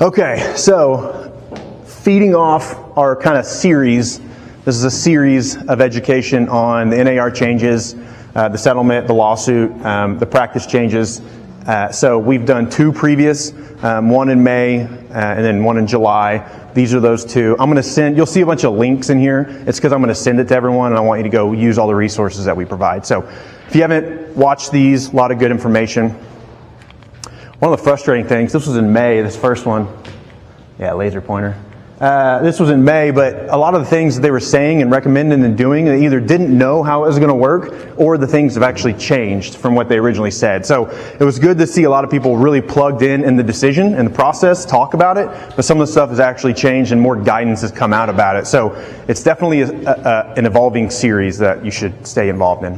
Okay, so feeding off our kind of series, this is a series of education on the NAR changes, the settlement, the lawsuit, the practice changes. So we've done two previous, one in May and then one in July. These are those two. I'm going to send, you'll see a bunch of links in here. It's because I'm going to send it to everyone and I want you to go use all the resources that we provide. So if you haven't watched these, a lot of good information. One of the frustrating things, this was in May, this first one. Yeah, laser pointer. This was in May, but a lot of the things that they were saying and recommending and doing, they either didn't know how it was going to work or the things have actually changed from what they originally said. So it was good to see a lot of people really plugged in the decision and the process, talk about it, but some of the stuff has actually changed and more guidance has come out about it. So it's definitely an evolving series that you should stay involved in.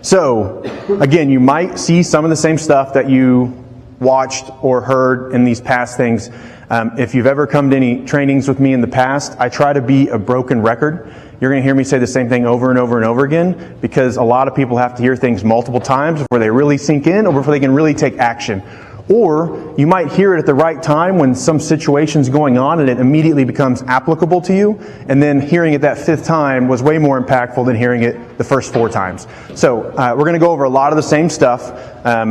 So again, you might see some of the same stuff that you watched or heard in these past things. If you've ever come to any trainings with me in the past, I try to be a broken record. You're going to hear me say the same thing over and over and over again because a lot of people have to hear things multiple times before they really sink in or before they can really take action. Or you might hear it at the right time when some situation's going on and it immediately becomes applicable to you, and then hearing it that fifth time was way more impactful than hearing it the first 4 times. So we're going to go over a lot of the same stuff.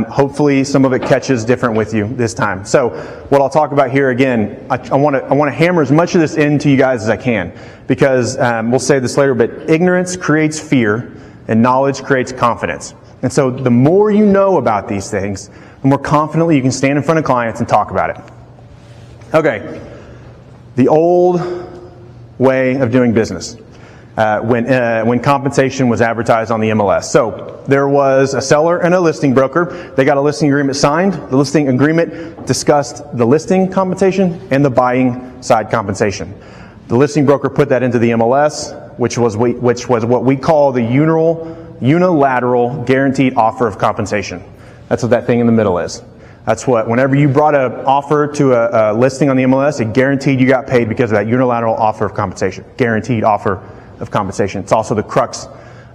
Hopefully some of it catches different with you this time. So what I'll talk about here again, I want to hammer as much of this into you guys as I can, because we'll say this later, but ignorance creates fear and knowledge creates confidence. And so the more you know about these things, the more confidently you can stand in front of clients and talk about it. Okay, the old way of doing business when compensation was advertised on the MLS. So there was a seller and a listing broker. They got a listing agreement signed. The listing agreement discussed the listing compensation and the buying side compensation. The listing broker put that into the MLS, which was what we call the unilateral guaranteed offer of compensation. That's what that thing in the middle is. That's what, whenever you brought an offer to a listing on the MLS, it guaranteed you got paid because of that unilateral offer of compensation. Guaranteed offer of compensation. It's also the crux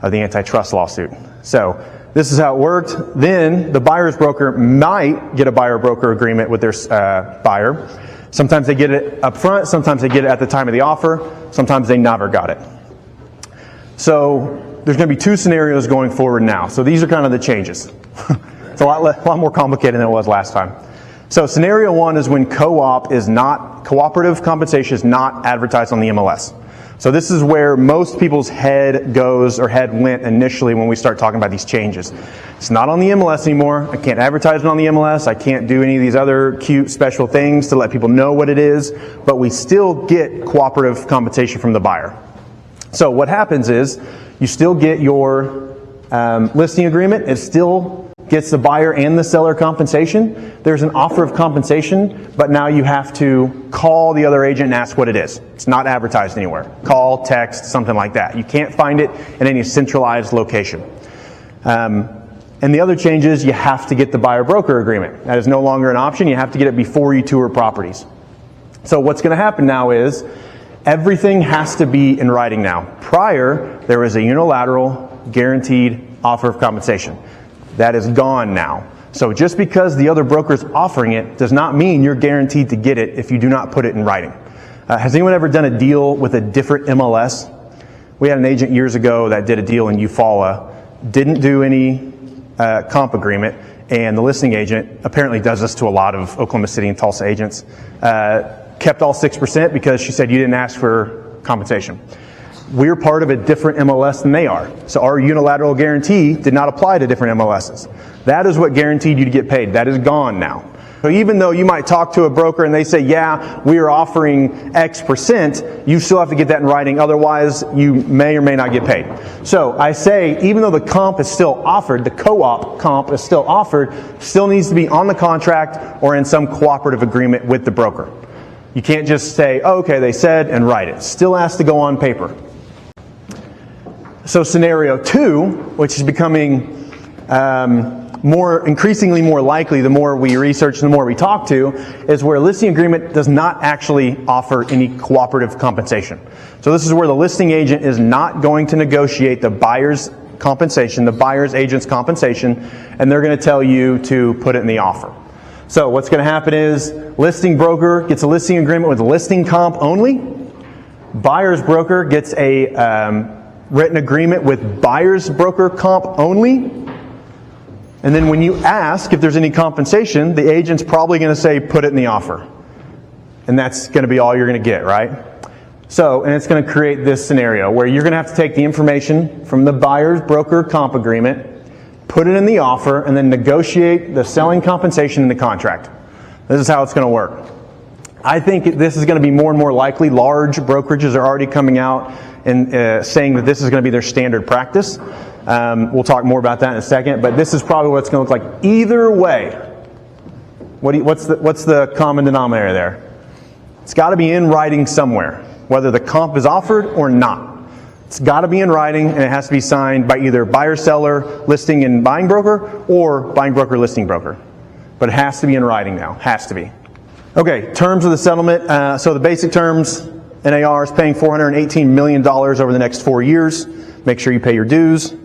of the antitrust lawsuit. So this is how it worked. Then the buyer's broker might get a buyer-broker agreement with their buyer. Sometimes they get it up front. Sometimes they get it at the time of the offer. Sometimes they never got it. So there's going to be 2 scenarios going forward now. So these are kind of the changes. It's a lot more complicated than it was last time. So scenario 1 is when cooperative compensation is not advertised on the MLS. So this is where most people's head goes or head went initially when we start talking about these changes. It's not on the MLS anymore. I can't advertise it on the MLS. I can't do any of these other cute special things to let people know what it is, but we still get cooperative compensation from the buyer. So what happens is you still get your listing agreement. It still gets the buyer and the seller compensation. There's an offer of compensation, but now you have to call the other agent and ask what it is. It's not advertised anywhere. Call, text, something like that. You can't find it in any centralized location. And the other change is you have to get the buyer-broker agreement. That is no longer an option. You have to get it before you tour properties. So what's going to happen now is everything has to be in writing now. Prior, there was a unilateral guaranteed offer of compensation. That is gone now. So just because the other broker is offering it does not mean you're guaranteed to get it if you do not put it in writing. Has anyone ever done a deal with a different MLS? We had an agent years ago that did a deal in Eufaula, didn't do any comp agreement, and the listing agent apparently does this to a lot of Oklahoma City and Tulsa agents, kept all 6% because she said you didn't ask for compensation. We're part of a different MLS than they are. So our unilateral guarantee did not apply to different MLSs. That is what guaranteed you to get paid. That is gone now. So even though you might talk to a broker and they say, yeah, we are offering X%, you still have to get that in writing. Otherwise, you may or may not get paid. So I say, even though the comp is still offered, the co-op comp is still offered, still needs to be on the contract or in some cooperative agreement with the broker. You can't just say, oh, okay, they said, and write it. Still has to go on paper. So scenario 2, which is becoming increasingly more likely the more we research and the more we talk to, is where a listing agreement does not actually offer any cooperative compensation. So this is where the listing agent is not going to negotiate the buyer's compensation, the buyer's agent's compensation, and they're going to tell you to put it in the offer. So what's going to happen is listing broker gets a listing agreement with listing comp only. Buyer's broker gets a written agreement with buyer's broker comp only. And then when you ask if there's any compensation, the agent's probably going to say, put it in the offer. And that's going to be all you're going to get, right? So, and it's going to create this scenario where you're going to have to take the information from the buyer's broker comp agreement, put it in the offer, and then negotiate the selling compensation in the contract. This is how it's going to work. I think this is going to be more and more likely. Large brokerages are already coming out and saying that this is going to be their standard practice. We'll talk more about that in a second, but this is probably what it's going to look like. Either way, what's the common denominator there? It's got to be in writing somewhere, whether the comp is offered or not. It's got to be in writing, and it has to be signed by either buyer, seller, listing and buying broker, or buying broker, listing broker. But it has to be in writing now. Has to be. Okay, terms of the settlement. So the basic terms, NAR is paying $418 million over the next 4 years. Make sure you pay your dues.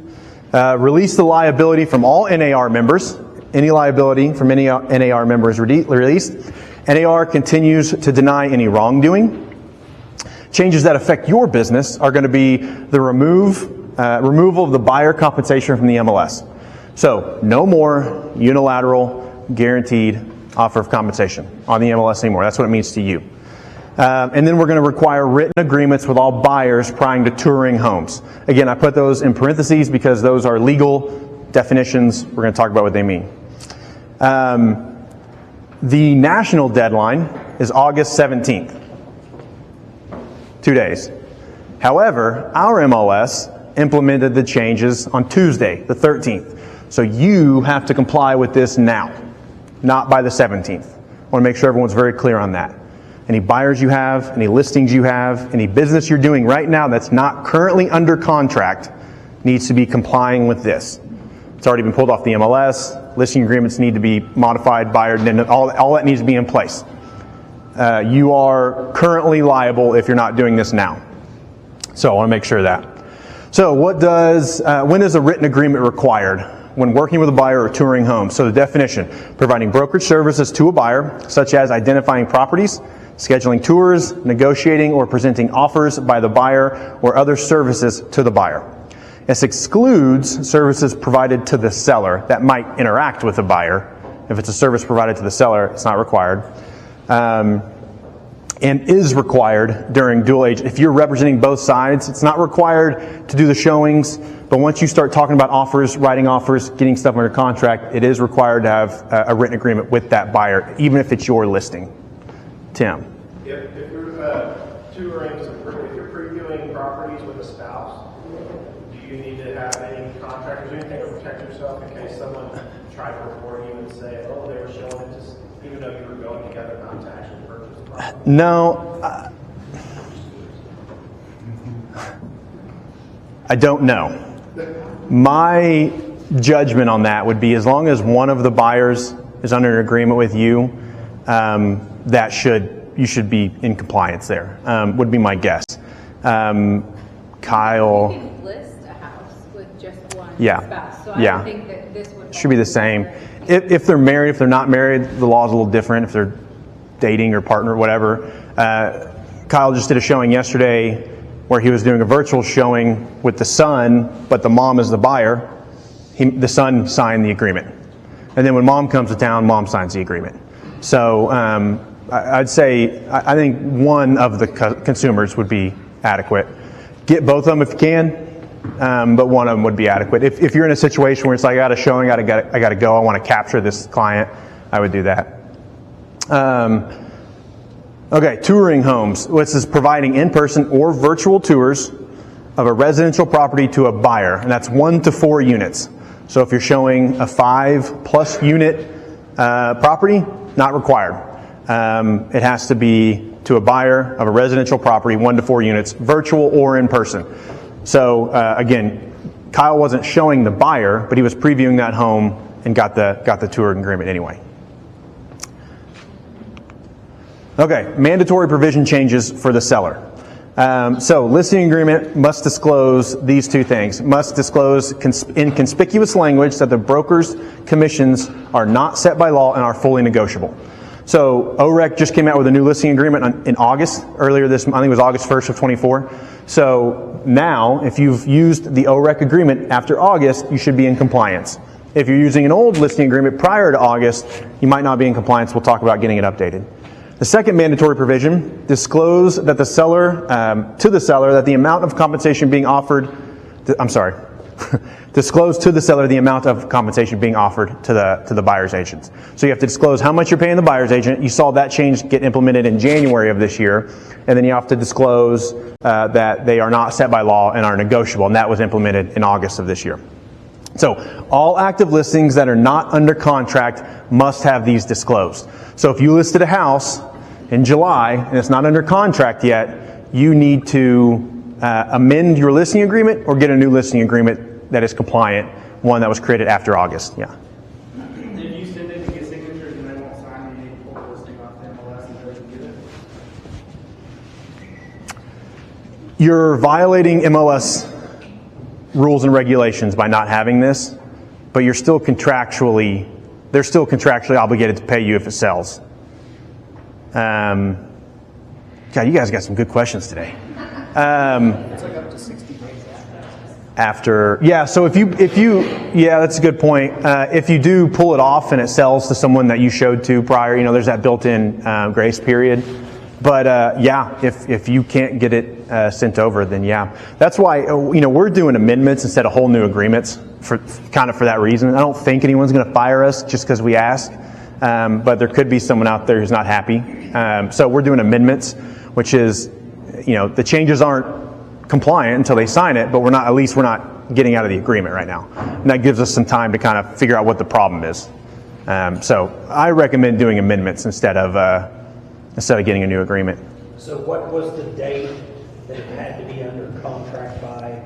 Release the liability from all NAR members. Any liability from any NAR member is released. NAR continues to deny any wrongdoing. Changes that affect your business are going to be the removal of the buyer compensation from the MLS. So no more unilateral guaranteed offer of compensation on the MLS anymore. That's what it means to you. And then we're going to require written agreements with all buyers prior to touring homes. Again, I put those in parentheses because those are legal definitions. We're going to talk about what they mean. The national deadline is August 17th. 2 days. However, our MLS implemented the changes on Tuesday, the 13th. So you have to comply with this now, not by the 17th. I want to make sure everyone's very clear on that. Any buyers you have, any listings you have, any business you're doing right now that's not currently under contract needs to be complying with this. It's already been pulled off the MLS. Listing agreements need to be modified, buyer, and all that needs to be in place. You are currently liable if you're not doing this now. So I want to make sure of that. So when is a written agreement required? When working with a buyer or touring homes. So the definition, providing brokerage services to a buyer, such as identifying properties, scheduling tours, negotiating or presenting offers by the buyer, or other services to the buyer. This excludes services provided to the seller that might interact with the buyer. If it's a service provided to the seller, it's not required. And is required during dual agent. If you're representing both sides, it's not required to do the showings, but once you start talking about offers, writing offers, getting stuff under contract, it is required to have a written agreement with that buyer, even if it's your listing. Tim? If you're touring, if you're previewing properties with a spouse, do you need to have any contract or anything to protect yourself in case someone tried to report you and say, oh, they were showing it, just even though you were going together not to actually purchase the property? No. I don't know. My judgment on that would be as long as one of the buyers is under an agreement with you, you should be in compliance there, would be my guess. Kyle. You can list a house with just one spouse, so I think that this would should be the same. If they're married, if they're not married, the law's a little different. If they're dating or partner, whatever. Kyle just did a showing yesterday where he was doing a virtual showing with the son, but the mom is the buyer. The son signed the agreement. And then when mom comes to town, mom signs the agreement. So I'd say, I think one of the consumers would be adequate. Get both of them if you can, but one of them would be adequate. If you're in a situation where it's like, I got a showing, I got to go, I want to capture this client, I would do that. Okay, touring homes. This is providing in-person or virtual tours of a residential property to a buyer, and that's 1 to 4 units. So if you're showing a 5+ unit property, not required. It has to be to a buyer of a residential property, 1 to 4 units, virtual or in person. So again, Kyle wasn't showing the buyer, but he was previewing that home and got the tour agreement anyway. Okay, mandatory provision changes for the seller. So listing agreement must disclose these two things. Must disclose in conspicuous language that the broker's commissions are not set by law and are fully negotiable. So OREC just came out with a new listing agreement in August, earlier this month, I think it was August 1st of 24. So now, if you've used the OREC agreement after August, you should be in compliance. If you're using an old listing agreement prior to August, you might not be in compliance. We'll talk about getting it updated. The second mandatory provision, disclose that the seller, to the seller that the amount of compensation being offered, disclose to the seller the amount of compensation being offered to the buyer's agents. So you have to disclose how much you're paying the buyer's agent. You saw that change get implemented in January of this year. And then you have to disclose that they are not set by law and are negotiable. And that was implemented in August of this year. So all active listings that are not under contract must have these disclosed. So if you listed a house in July and it's not under contract yet, you need to amend your listing agreement or get a new listing agreement that is compliant, one that was created after August. Yeah. If you send it to get signatures and they won't sign, you need to pull the listing off the MLS and go and get it? You're violating MLS rules and regulations by not having this, but they're still contractually obligated to pay you if it sells. God, you guys got some good questions today. It's like up to 60 days After, yeah, so if you, yeah, that's a good point. If you do pull it off and it sells to someone that you showed to prior, there's that built-in grace period. But yeah, if you can't get it sent over, then yeah. That's why, we're doing amendments instead of whole new agreements for that reason. I don't think anyone's going to fire us just because we ask. But there could be someone out there who's not happy. So we're doing amendments, which is, the changes aren't compliant until they sign it, but we're not getting out of the agreement right now. And that gives us some time to kind of figure out what the problem is. So I recommend doing amendments instead of getting a new agreement. So what was the date that it had to be under contract by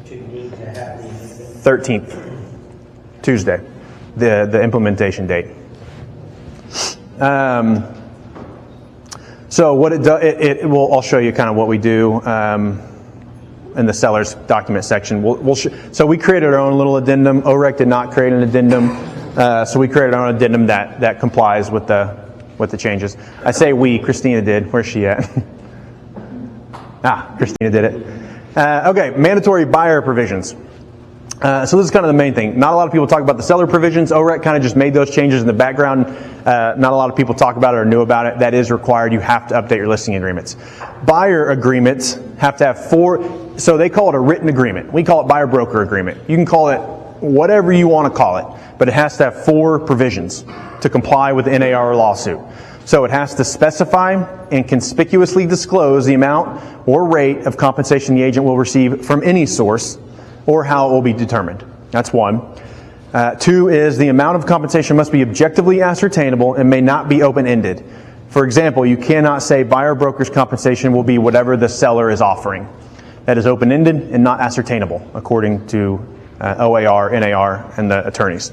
to need to have the amendment? 13th, Tuesday, the implementation date. So what it does, I'll show you kind of what we do in the seller's document section. So we created our own little addendum. OREC did not create an addendum, so we created our own addendum that complies with the changes. I say we, Christina did. Where's she at? Christina did it. Okay, mandatory buyer provisions. So this is kind of the main thing. Not a lot of people talk about the seller provisions. OREC kind of just made those changes in the background. Not a lot of people talk about it or knew about it. That is required. You have to update your listing agreements. Buyer agreements have to have 4, so they call it a written agreement. We call it buyer-broker agreement. You can call it whatever you want to call it, but it has to have 4 provisions to comply with the NAR lawsuit. So it has to specify and conspicuously disclose the amount or rate of compensation the agent will receive from any source, or how it will be determined. That's 1. 2 is the amount of compensation must be objectively ascertainable and may not be open-ended. For example, you cannot say buyer-broker's compensation will be whatever the seller is offering. That is open-ended and not ascertainable, according to OAR, NAR, and the attorneys.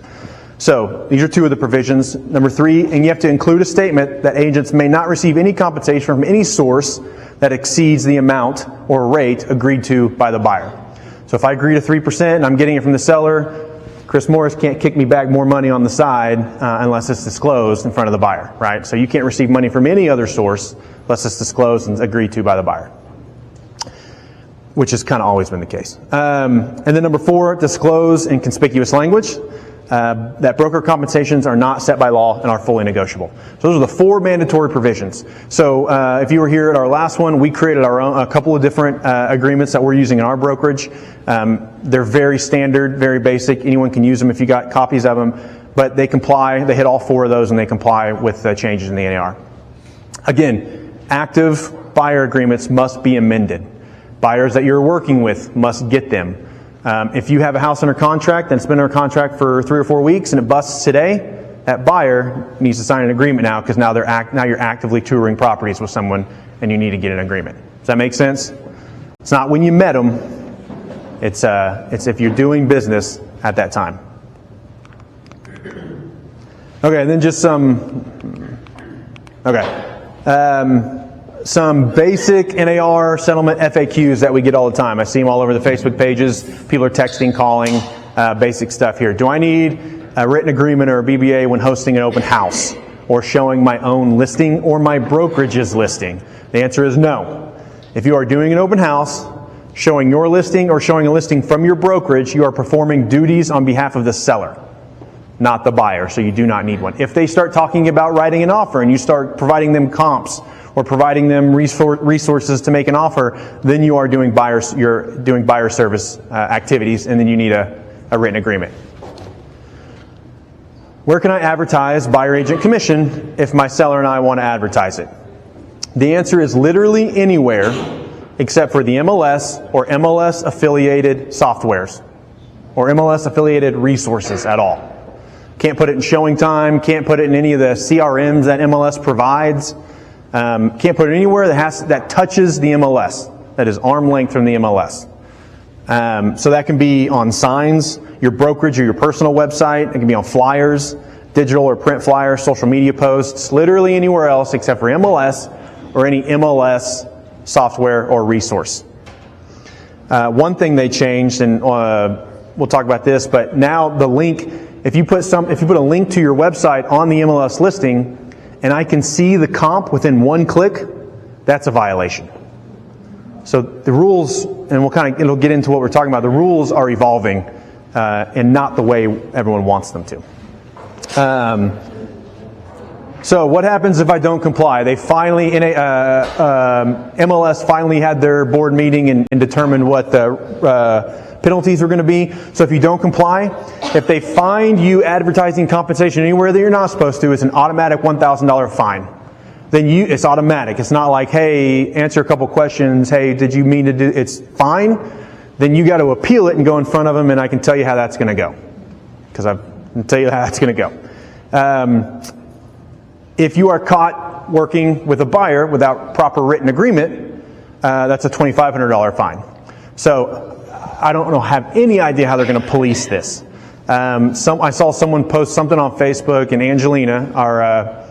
So these are 2 of the provisions. Number 3, and you have to include a statement that agents may not receive any compensation from any source that exceeds the amount or rate agreed to by the buyer. So if I agree to 3% and I'm getting it from the seller, Chris Morris can't kick me back more money on the side unless it's disclosed in front of the buyer, right? So you can't receive money from any other source unless it's disclosed and agreed to by the buyer, which has kind of always been the case. And then number 4, disclose in conspicuous language that broker compensations are not set by law and are fully negotiable. So those are the 4 mandatory provisions. So if you were here at our last one, we created a couple of different agreements that we're using in our brokerage. They're very standard, very basic. Anyone can use them if you got copies of them. But they comply. They hit all 4 of those, and they comply with the changes in the NAR. Again, active buyer agreements must be amended. Buyers that you're working with must get them. If you have a house under contract and it's been under contract for 3 or 4 weeks and it busts today, that buyer needs to sign an agreement now, because now you're actively touring properties with someone and you need to get an agreement. Does that make sense? It's not when you met them. It's if you're doing business at that time. Okay, and then just some. Okay. some basic NAR settlement FAQs that we get all the time. I see them all over the Facebook pages. People are texting, calling, basic stuff here. Do I need a written agreement or a BBA when hosting an open house or showing my own listing or my brokerage's listing? The answer is no. If you are doing an open house, showing your listing or showing a listing from your brokerage, you are performing duties on behalf of the seller, not the buyer, so you do not need one. If they start talking about writing an offer and you start providing them comps or providing them resources to make an offer, then you are doing buyer service activities, and then you need a written agreement. Where can I advertise buyer agent commission if my seller and I want to advertise it? The answer is literally anywhere except for the MLS or MLS affiliated softwares or MLS affiliated resources at all. Can't put it in Showing Time, can't put it in any of the CRMs that MLS provides. Can't put it anywhere that touches the MLS, that is arm length from the MLS. So that can be on signs, your brokerage or your personal website. It can be on flyers, digital or print flyers, social media posts, literally anywhere else except for MLS or any MLS software or resource. One thing they changed, and we'll talk about this, but now the link, if you put a link to your website on the MLS listing, and I can see the comp within one click, that's a violation. So the rules, and it'll get into what we're talking about, the rules are evolving, and not the way everyone wants them to. So what happens if I don't comply? They finally, MLS finally had their board meeting and determined what the penalties are going to be. So if you don't comply, if they find you advertising compensation anywhere that you're not supposed to, it's an automatic $1,000 fine. Then it's automatic. It's not like, hey, answer a couple questions. Hey, did you mean to do? It's fine. Then you got to appeal it and go in front of them, and I can tell you how that's going to go, because I can tell you how that's going to go. If you are caught working with a buyer without proper written agreement, that's a $2,500 fine. So I don't have any idea how they're going to police this. I saw someone post something on Facebook, and Angelina, our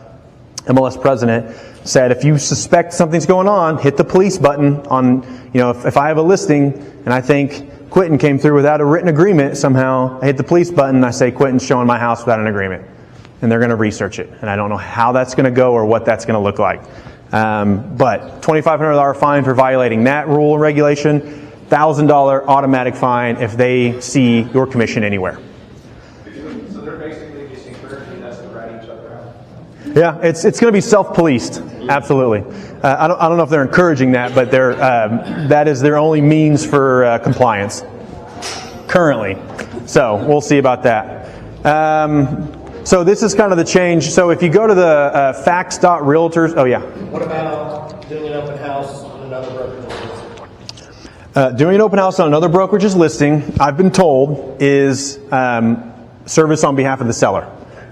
MLS president, said if you suspect something's going on, hit the police button on, if I have a listing and I think Quentin came through without a written agreement somehow, I hit the police button and I say Quentin's showing my house without an agreement. And they're going to research it. And I don't know how that's going to go or what that's going to look like. But $2,500 fine for violating that rule and regulation, $1,000 automatic fine if they see your commission anywhere. So they're basically just encouraging us to rat each other out. Yeah, it's going to be self-policed. Absolutely. I don't know if they're encouraging that, but that is their only means for compliance currently. So we'll see about that. So this is kind of the change. So if you go to the facts.realtors, oh yeah. What about doing an open house on another brokerage's listing? Doing an open house on another brokerage's listing, I've been told, is service on behalf of the seller.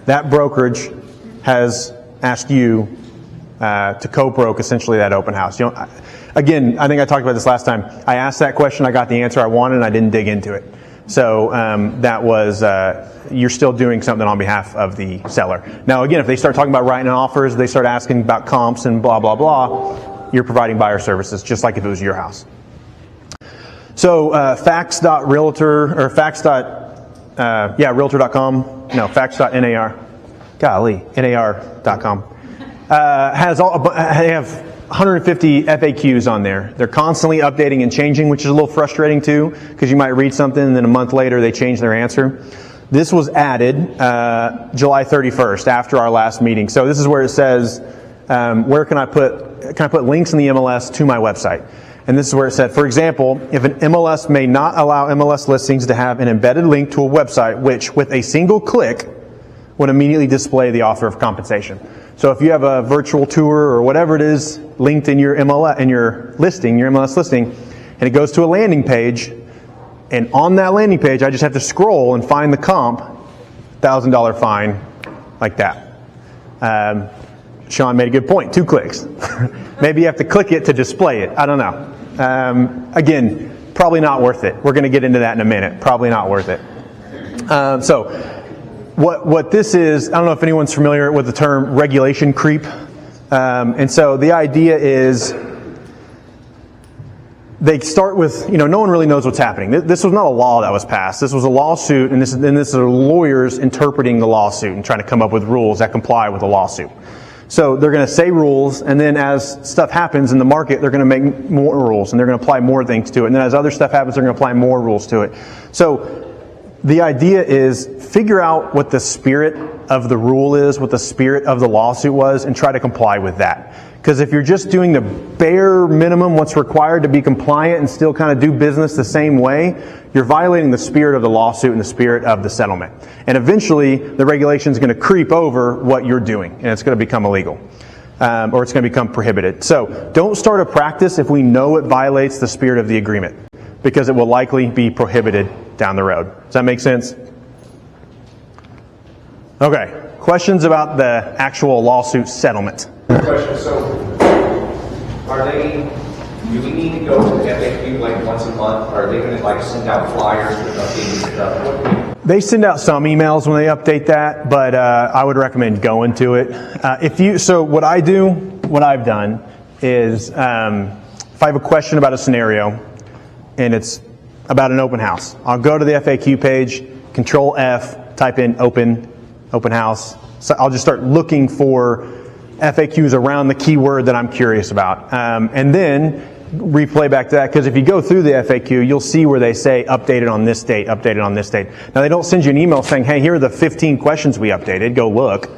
That brokerage has asked you to co-broke essentially that open house. Again, I think I talked about this last time. I asked that question, I got the answer I wanted, and I didn't dig into it. So that was, you're still doing something on behalf of the seller. Now again, if they start talking about writing offers, they start asking about comps and blah, blah, blah, you're providing buyer services, just like if it was your house. So facts.realtor, or realtor.com, no, facts.nar, golly, nar.com, they have 150 FAQs on there. They're constantly updating and changing, which is a little frustrating too, because you might read something and then a month later they change their answer. This was added July 31st after our last meeting. So this is where it says, where can I put links in the MLS to my website? And this is where it said, for example, if an MLS may not allow MLS listings to have an embedded link to a website, which with a single click would immediately display the offer of compensation. So if you have a virtual tour or whatever it is linked in your MLS listing, and it goes to a landing page, and on that landing page, I just have to scroll and find the comp, $1,000 fine, like that. Sean made a good point, 2 clicks. Maybe you have to click it to display it. I don't know. Again, probably not worth it. We're going to get into that in a minute. Probably not worth it. So what this is, I don't know if anyone's familiar with the term regulation creep. And so the idea is they start with, no one really knows what's happening. This was not a law that was passed. This was a lawsuit, and this are lawyers interpreting the lawsuit and trying to come up with rules that comply with the lawsuit. So they're going to say rules, and then as stuff happens in the market, they're going to make more rules, and they're going to apply more things to it. And then as other stuff happens, they're going to apply more rules to it. So the idea is figure out what the spirit of the rule is, what the spirit of the lawsuit was, and try to comply with that. Because if you're just doing the bare minimum, what's required to be compliant and still kind of do business the same way, you're violating the spirit of the lawsuit and the spirit of the settlement. And eventually, the regulation is going to creep over what you're doing, and it's going to become illegal. Or it's going to become prohibited. So don't start a practice if we know it violates the spirit of the agreement, because it will likely be prohibited down the road. Does that make sense? Okay. Questions about the actual lawsuit settlement? Question. So, do we need to go to the FAQ like once a month? Are they going to send out flyers with updated stuff? They send out some emails when they update that, but I would recommend going to it. So what I've done is if I have a question about a scenario and it's about an open house, I'll go to the FAQ page, Control F, type in open house. So I'll just start looking for FAQs around the keyword that I'm curious about. And then replay back to that, because if you go through the FAQ, you'll see where they say updated on this date, updated on this date. Now, they don't send you an email saying, hey, here are the 15 questions we updated, go look.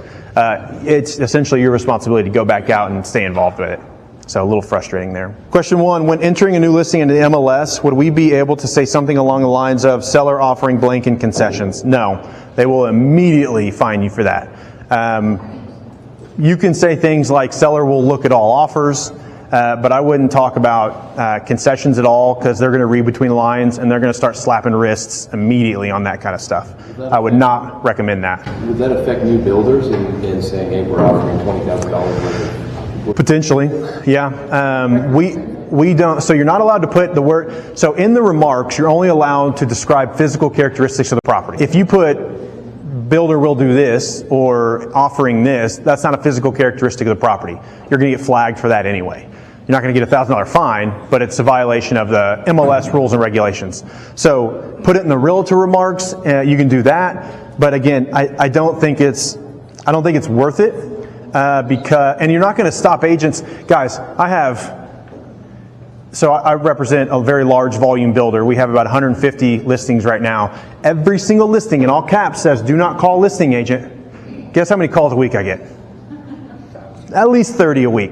It's essentially your responsibility to go back out and stay involved with it. So a little frustrating there. Question 1, when entering a new listing into the MLS, would we be able to say something along the lines of seller offering blanket concessions? No, they will immediately fine you for that. You can say things like seller will look at all offers, but I wouldn't talk about concessions at all, because they're going to read between the lines and they're going to start slapping wrists immediately on that kind of stuff. I would not recommend that. Would that affect new builders in saying, hey, we're offering $20,000? Potentially, yeah. We don't. So you're not allowed to put the word. So in the remarks, you're only allowed to describe physical characteristics of the property. If you put builder will do this or offering this, that's not a physical characteristic of the property. You're going to get flagged for that anyway. You're not going to get a $1,000 fine, but it's a violation of the MLS rules and regulations. So put it in the realtor remarks. You can do that, but again, I don't think it's worth it. And you're not going to stop agents. Guys, I represent a very large volume builder. We have about 150 listings right now. Every single listing in all caps says, do not call listing agent. Guess how many calls a week I get? At least 30 a week.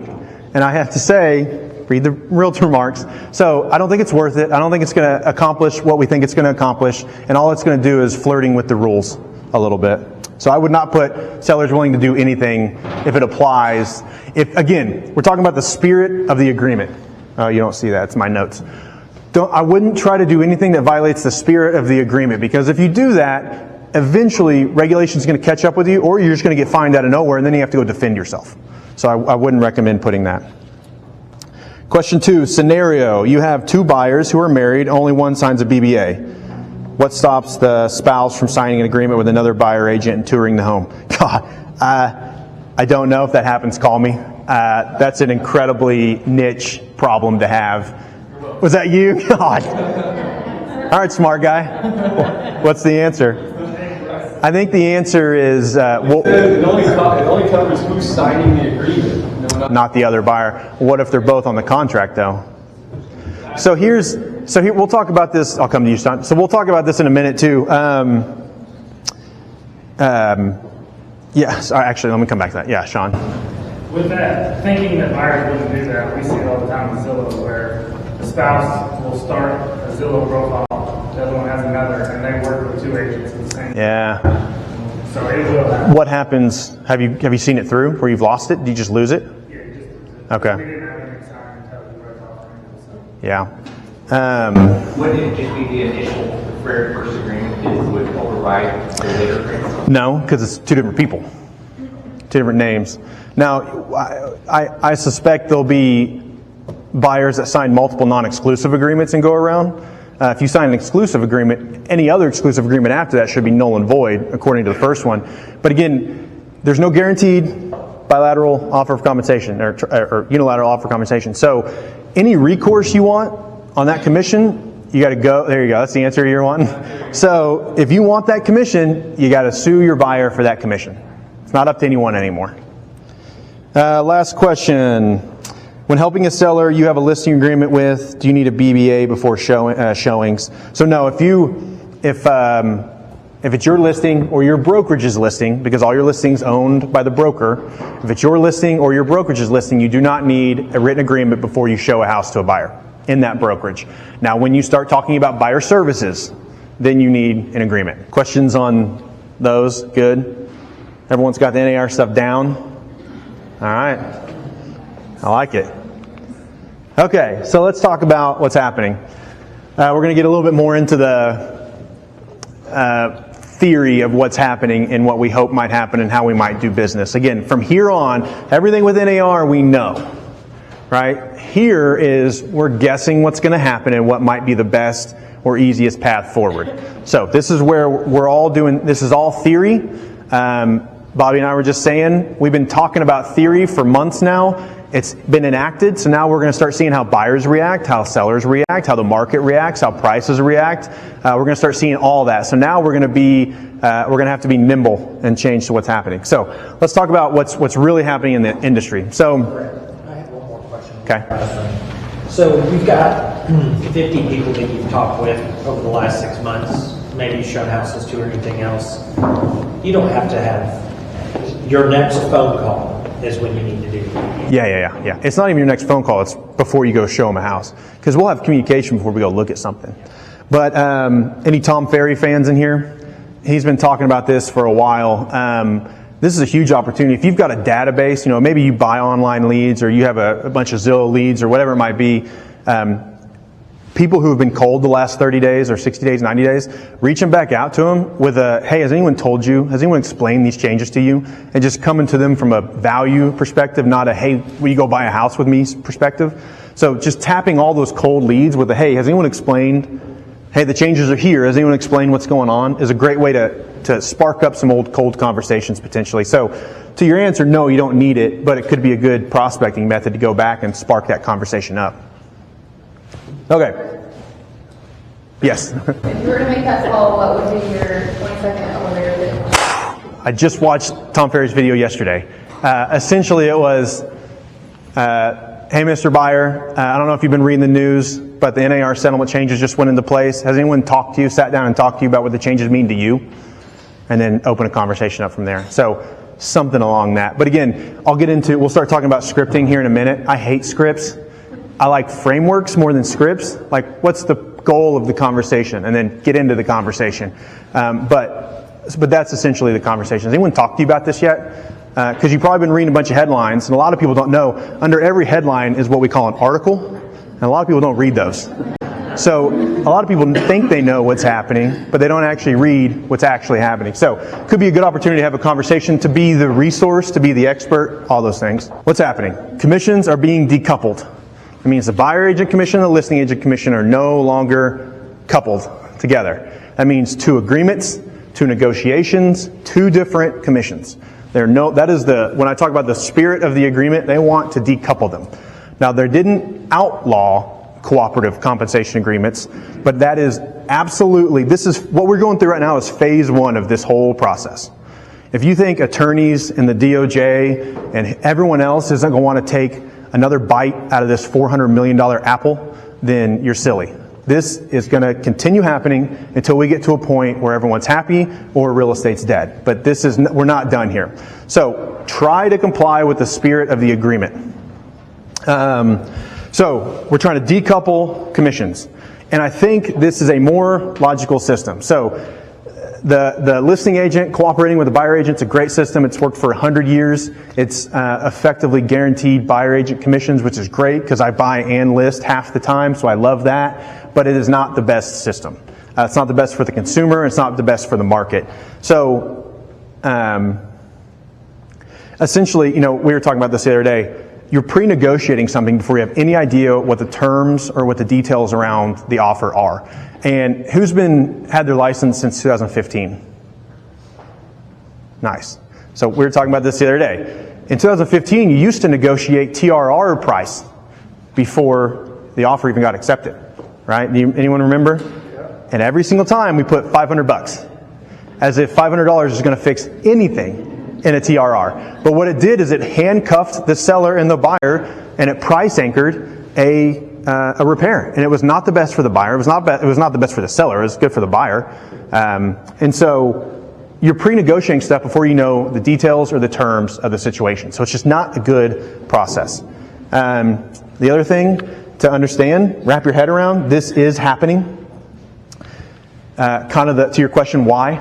And I have to say, read the realtor remarks. So I don't think it's worth it. I don't think it's going to accomplish what we think it's going to accomplish. And all it's going to do is flirting with the rules a little bit. So I would not put sellers willing to do anything if it applies. Again, we're talking about the spirit of the agreement. You don't see that. It's my notes. I wouldn't try to do anything that violates the spirit of the agreement, because if you do that, eventually regulation is going to catch up with you, or you're just going to get fined out of nowhere, and then you have to go defend yourself. So I wouldn't recommend putting that. Question 2, scenario. You have 2 buyers who are married, only one signs a BBA. What stops the spouse from signing an agreement with another buyer agent and touring the home? God, I don't know. If that happens, call me. That's an incredibly niche problem to have. Was that you? God. All right, smart guy. What's the answer? I think the answer is It only covers who's signing the agreement. Not the other buyer. What if they're both on the contract, though? So here, we'll talk about this. I'll come to you, Sean. So we'll talk about this in a minute too. Actually, let me come back to that. Yeah, Sean. With that, thinking that buyers wouldn't do that, we see it all the time with Zillow, where the spouse will start a Zillow profile, the other one has another, and they work with 2 agents at the same time. Yeah. So it will happen. What happens? Have you seen it through where you've lost it? Did you just lose it? Yeah, you just lose it. Okay. We didn't have any time until we were offering it. So. Yeah. Wouldn't it just be the initial, the very first agreement that would override the later agreement? No, because it's 2 different people, 2 different names. Now, I suspect there'll be buyers that sign multiple non-exclusive agreements and go around. If you sign an exclusive agreement, any other exclusive agreement after that should be null and void, according to the first one. But again, there's no guaranteed bilateral offer of compensation or unilateral offer of compensation. So any recourse you want on that commission, you got to go, there you go, that's the answer you're wanting. So if you want that commission, you got to sue your buyer for that commission. It's not up to anyone anymore. Last question. When helping a seller you have a listing agreement with, do you need a BBA before showings? So no, if it's your listing or your brokerage's listing, because all your listings owned by the broker, if it's your listing or your brokerage's listing, you do not need a written agreement before you show a house to a buyer in that brokerage. Now, when you start talking about buyer services, then you need an agreement. Questions on those? Good? Everyone's got the NAR stuff down? All right. I like it. Okay, so let's talk about what's happening. We're going to get a little bit more into the theory of what's happening and what we hope might happen and how we might do business. Again, from here on, everything with NAR we know, right? Here is we're guessing what's going to happen and what might be the best or easiest path forward. So this is where we're all doing, this is all theory. Bobby and I were just saying, we've been talking about theory for months now. It's been enacted, so now we're going to start seeing how buyers react, how sellers react, how the market reacts, how prices react. We're going to start seeing all that. So now we're going to have to be nimble and change to what's happening. So let's talk about what's really happening in the industry. So I have one more question. Okay. So you've got 50 people that you've talked with over the last 6 months. Maybe you've shown houses to or anything else. You don't have to have your next phone call is when you need to do it. Yeah. It's not even your next phone call. It's before you go show them a house. Because we'll have communication before we go look at something. But any Tom Ferry fans in here? He's been talking about this for a while. This is a huge opportunity. If you've got a database, maybe you buy online leads or you have a bunch of Zillow leads or whatever it might be, people who have been cold the last 30 days or 60 days, 90 days, reaching back out to them with a, hey, has anyone told you? Has anyone explained these changes to you? And just coming to them from a value perspective, not a, hey, will you go buy a house with me perspective? So just tapping all those cold leads with a, hey, has anyone explained, hey, the changes are here. Has anyone explained what's going on? Is a great way to spark up some old cold conversations potentially. So to your answer, no, you don't need it, but it could be a good prospecting method to go back and spark that conversation up. Okay. Yes. If you were to make that call, what would be your 20-second elevator pitch? I just watched Tom Ferry's video yesterday. Essentially it was, hey, Mr. Buyer, I don't know if you've been reading the news, but the NAR settlement changes just went into place. Has anyone talked to you, sat down and talked to you about what the changes mean to you? And then open a conversation up from there. So something along that. But again, we'll start talking about scripting here in a minute. I hate scripts. I like frameworks more than scripts. Like, what's the goal of the conversation? And then get into the conversation. But that's essentially the conversation. Has anyone talked to you about this yet? Because you've probably been reading a bunch of headlines, and a lot of people don't know. Under every headline is what we call an article, and a lot of people don't read those. So a lot of people think they know what's happening, but they don't actually read what's actually happening. So it could be a good opportunity to have a conversation, to be the resource, to be the expert, all those things. What's happening? Commissions are being decoupled. It means the buyer agent commission and the listing agent commission are no longer coupled together. That means 2 agreements, 2 negotiations, 2 different commissions. When I talk about the spirit of the agreement, they want to decouple them. Now, they didn't outlaw cooperative compensation agreements, but that is absolutely, this is what we're going through right now is phase 1 of this whole process. If you think attorneys and the DOJ and everyone else isn't going to want to take another bite out of this $400 million apple, then you're silly. This is going to continue happening until we get to a point where everyone's happy or real estate's dead. But we're not done here. So try to comply with the spirit of the agreement. So we're trying to decouple commissions. And I think this is a more logical system. So the listing agent cooperating with the buyer agent is a great system. It's worked for 100 years. It's effectively guaranteed buyer agent commissions, which is great because I buy and list half the time, so I love that. But it is not the best system. It's not the best for the consumer. It's not the best for the market. So essentially, we were talking about this the other day. You're pre-negotiating something before you have any idea what the terms or what the details around the offer are. And who's had their license since 2015? Nice. So we were talking about this the other day. In 2015, you used to negotiate TRR price before the offer even got accepted, right? Anyone remember? And every single time we put $500, as if $500 is going to fix anything in a TRR. But what it did is it handcuffed the seller and the buyer, and it price anchored a repair. And it was not the best for the buyer. It was not the best for the seller. It was good for the buyer. And so you're pre-negotiating stuff before you know the details or the terms of the situation. So it's just not a good process. The other thing to understand, wrap your head around, this is happening. To your question, why?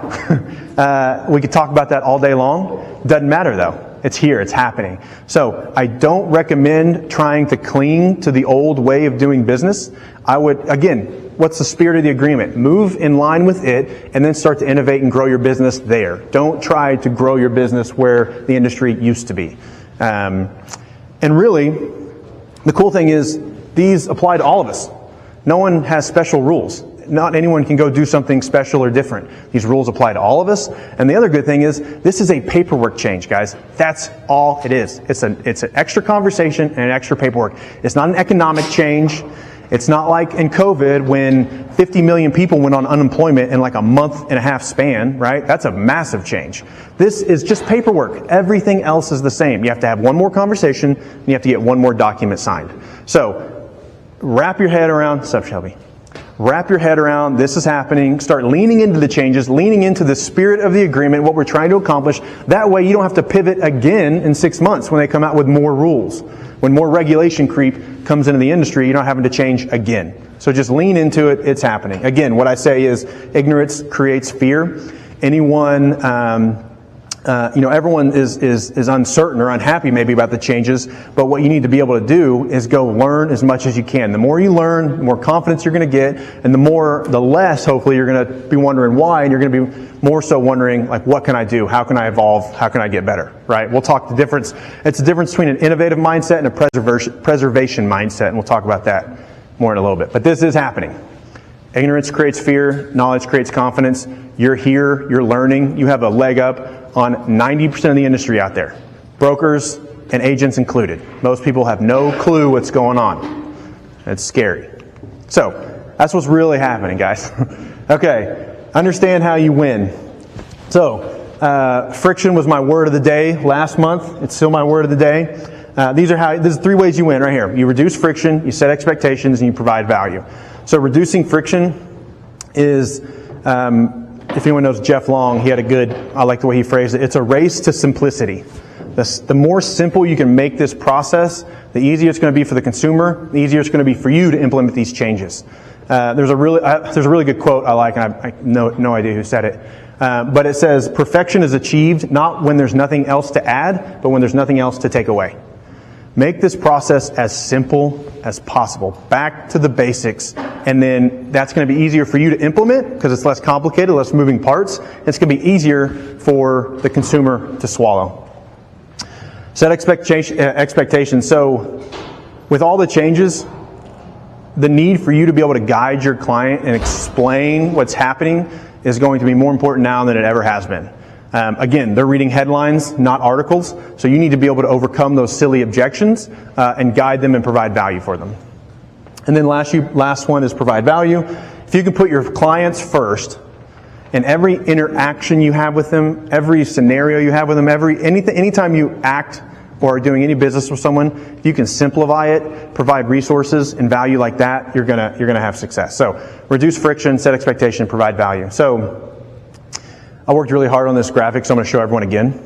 We could talk about that all day long. Doesn't matter though. It's here, it's happening. So I don't recommend trying to cling to the old way of doing business. I would, again, what's the spirit of the agreement? Move in line with it and then start to innovate and grow your business there. Don't try to grow your business where the industry used to be. And really, the cool thing is these apply to all of us. No one has special rules. Not anyone can go do something special or different. These rules apply to all of us. And the other good thing is this is a paperwork change, guys. That's all it is. It's an extra conversation and an extra paperwork. It's not an economic change. It's not like in COVID when 50 million people went on unemployment in like a month and a half span, right? That's a massive change. This is just paperwork. Everything else is the same. You have to have one more conversation and you have to get one more document signed. So wrap your head around, what's up, Shelby? Wrap your head around, this is happening, start leaning into the changes, leaning into the spirit of the agreement, what we're trying to accomplish. That way you don't have to pivot again in 6 months when they come out with more rules. When more regulation creep comes into the industry, you're not having to change again. So just lean into it, it's happening. Again, what I say is ignorance creates fear. Anyone, everyone is uncertain or unhappy maybe about the changes, but what you need to be able to do is go learn as much as you can. The more you learn, the more confidence you're going to get, and the less hopefully you're going to be wondering why, and you're going to be more so wondering like, what can I do? How can I evolve? How can I get better? Right? We'll talk the difference. It's the difference between an innovative mindset and a preservation mindset, and we'll talk about that more in a little bit. But this is happening. Ignorance creates fear. Knowledge creates confidence. You're here. You're learning. You have a leg up on 90% of the industry out there. Brokers and agents included. Most people have no clue what's going on. It's scary. So, that's what's really happening, guys. Okay. Understand how you win. So, friction was my word of the day last month. It's still my word of the day. There's 3 ways you win right here. You reduce friction, you set expectations, and you provide value. So reducing friction is, if anyone knows Jeff Long, I like the way he phrased it, it's a race to simplicity. The more simple you can make this process, the easier it's going to be for the consumer, the easier it's going to be for you to implement these changes. There's a really good quote I like, and I have no idea who said it. But it says, perfection is achieved not when there's nothing else to add, but when there's nothing else to take away. Make this process as simple as possible. Back to the basics. And then that's going to be easier for you to implement because it's less complicated, less moving parts. It's going to be easier for the consumer to swallow. Set expectations. So with all the changes, the need for you to be able to guide your client and explain what's happening is going to be more important now than it ever has been. Again, they're reading headlines, not articles, so you need to be able to overcome those silly objections and guide them and provide value for them. And then last one is provide value. If you can put your clients first in every interaction you have with them, every scenario you have with them, anytime you act or are doing any business with someone, if you can simplify it, provide resources and value like that, you're gonna have success. So reduce friction, set expectation, provide value. So I worked really hard on this graphic, so I'm going to show everyone again.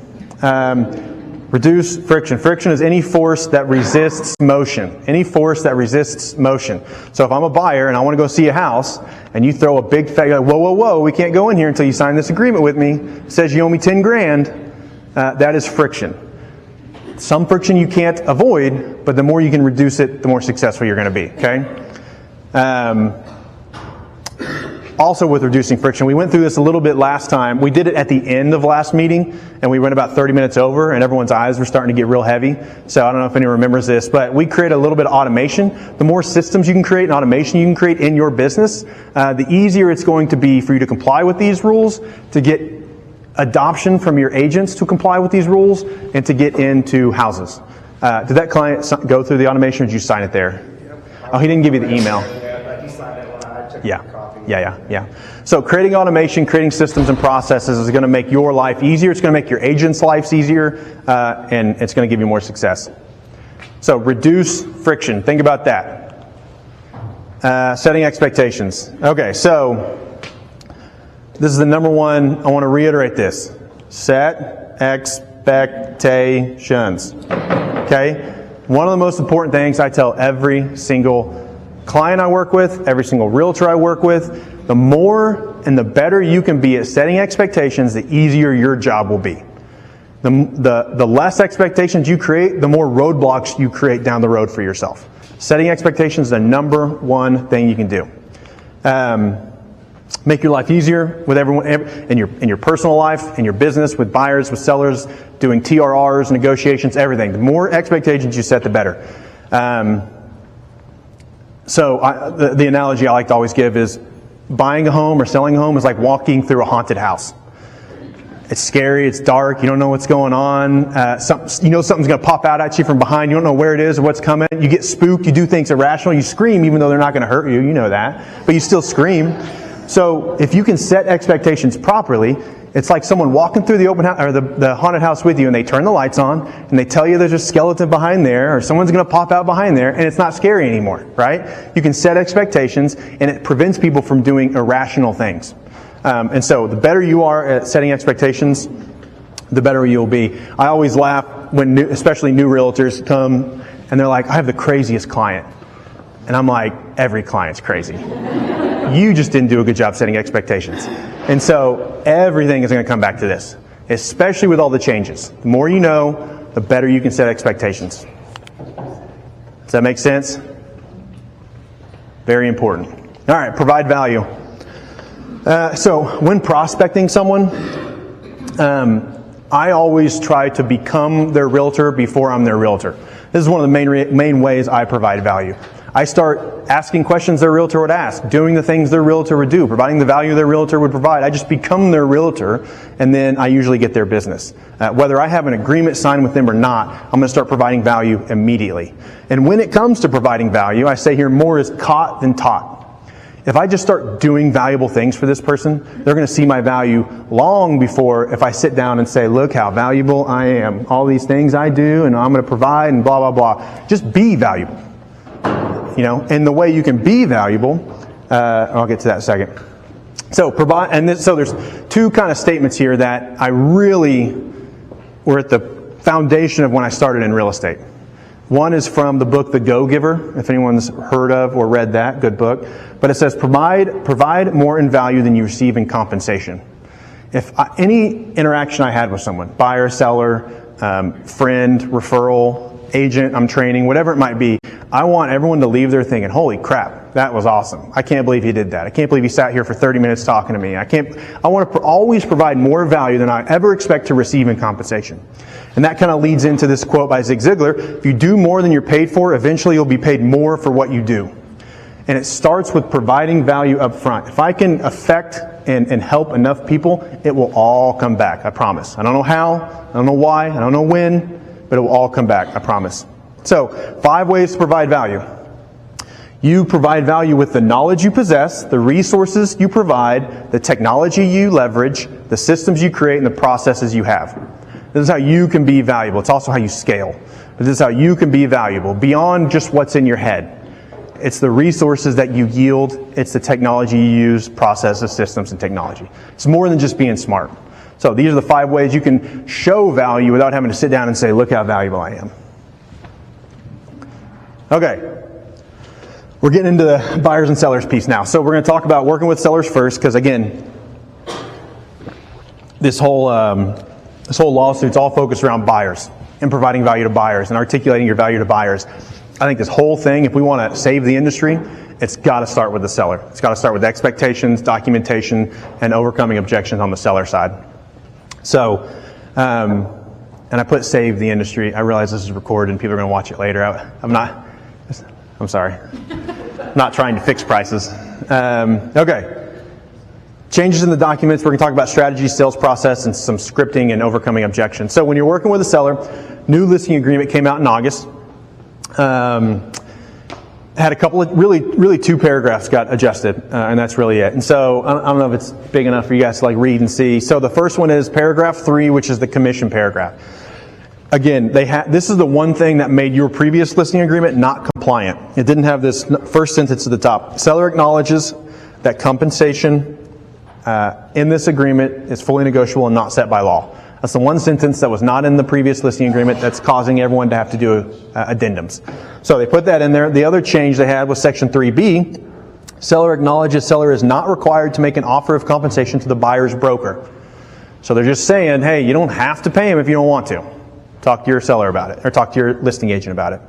Reduce friction. Friction is any force that resists motion. Any force that resists motion. So if I'm a buyer and I want to go see a house, and you throw a big fat, you're like, whoa, we can't go in here until you sign this agreement with me. It says you owe me 10 grand. That is friction. Some friction you can't avoid, but the more you can reduce it, the more successful you're going to be. Okay. Also with reducing friction, we went through this a little bit last time. We did it at the end of last meeting, and we went about 30 minutes over, and everyone's eyes were starting to get real heavy. So I don't know if anyone remembers this, but we created a little bit of automation. The more systems you can create and automation you can create in your business, the easier it's going to be for you to comply with these rules, to get adoption from your agents to comply with these rules, and to get into houses. Did that client go through the automation, or did you sign it there? Oh, he didn't give you the email. He signed it when I took the Yeah. copy. Yeah. So creating automation, creating systems and processes is going to make your life easier. It's going to make your agents' lives easier, and it's going to give you more success. So reduce friction. Think about that. Setting expectations. Okay, so this is the number one. I want to reiterate this. Set expectations. Okay? One of the most important things I tell every single client I work with, every single realtor I work with, the more and the better you can be at setting expectations, the easier your job will be. The less expectations you create, the more roadblocks you create down the road for yourself. Setting expectations is the number one thing you can do. Make your life easier with everyone in your personal life, in your business, with buyers, with sellers, doing TRRs, negotiations, everything. The more expectations you set, the better. The analogy I like to always give is buying a home or selling a home is like walking through a haunted house. It's scary, it's dark, you don't know what's going on, something's going to pop out at you from behind, you don't know where it is or what's coming, you get spooked, you do things irrational, you scream even though they're not going to hurt you, you know that, but you still scream. So if you can set expectations properly, it's like someone walking through the open house or the haunted house with you, and they turn the lights on and they tell you there's a skeleton behind there or someone's going to pop out behind there, and it's not scary anymore, right? You can set expectations, and it prevents people from doing irrational things. And so the better you are at setting expectations, the better you'll be. I always laugh when especially new realtors come and they're like, I have the craziest client. And I'm like, every client's crazy. You just didn't do a good job setting expectations. And so everything is going to come back to this, especially with all the changes. The more you know, the better you can set expectations. Does that make sense? Very important. All right, provide value. So when prospecting someone, I always try to become their realtor before I'm their realtor. This is one of the main ways I provide value. I start asking questions their realtor would ask, doing the things their realtor would do, providing the value their realtor would provide. I just become their realtor, and then I usually get their business. Whether I have an agreement signed with them or not, I'm going to start providing value immediately. And when it comes to providing value, I say here more is caught than taught. If I just start doing valuable things for this person, they're going to see my value long before if I sit down and say, look how valuable I am. All these things I do, and I'm going to provide, and blah, blah, blah. Just be valuable. And the way you can be valuable, I'll get to that in a second. So so there's two kind of statements here that I really were at the foundation of when I started in real estate. One is from the book The Go-Giver, if anyone's heard of or read that, good book. But it says, provide more in value than you receive in compensation. Any interaction I had with someone, buyer, seller, friend, referral, agent I'm training, whatever it might be, I want everyone to leave there thinking, holy crap, that was awesome. I can't believe he did that. I can't believe he sat here for 30 minutes talking to me. I want to always provide more value than I ever expect to receive in compensation. And that kind of leads into this quote by Zig Ziglar, if you do more than you're paid for, eventually you'll be paid more for what you do. And it starts with providing value up front. If I can affect and help enough people, it will all come back, I promise. I don't know how, I don't know why, I don't know when, but it will all come back, I promise. So, 5 ways to provide value. You provide value with the knowledge you possess, the resources you provide, the technology you leverage, the systems you create, and the processes you have. This is how you can be valuable. It's also how you scale. But this is how you can be valuable beyond just what's in your head. It's the resources that you yield. It's the technology you use, processes, systems, and technology. It's more than just being smart. So these are the 5 ways you can show value without having to sit down and say, look how valuable I am. Okay. We're getting into the buyers and sellers piece now. So we're going to talk about working with sellers first, because again, this whole lawsuit's all focused around buyers and providing value to buyers and articulating your value to buyers. I think this whole thing, if we want to save the industry, it's got to start with the seller. It's got to start with expectations, documentation, and overcoming objections on the seller side. So, and I put save the industry. I realize this is recorded and people are going to watch it later. I'm sorry. I'm not trying to fix prices. Okay. Changes in the documents, we're going to talk about strategy, sales process, and some scripting and overcoming objections. So when you're working with a seller, new listing agreement came out in August. Had a couple of, really 2 paragraphs got adjusted, and that's really it. And so, I don't know if it's big enough for you guys to like read and see. So the first one is paragraph 3, which is the commission paragraph. Again, this is the one thing that made your previous listing agreement not compliant. It didn't have this first sentence at the top. Seller acknowledges that compensation in this agreement is fully negotiable and not set by law. That's the one sentence that was not in the previous listing agreement that's causing everyone to have to do addendums. So they put that in there. The other change they had was section 3B. Seller acknowledges seller is not required to make an offer of compensation to the buyer's broker. So they're just saying, hey, you don't have to pay him if you don't want to. Talk to your seller about it, or talk to your listing agent about it.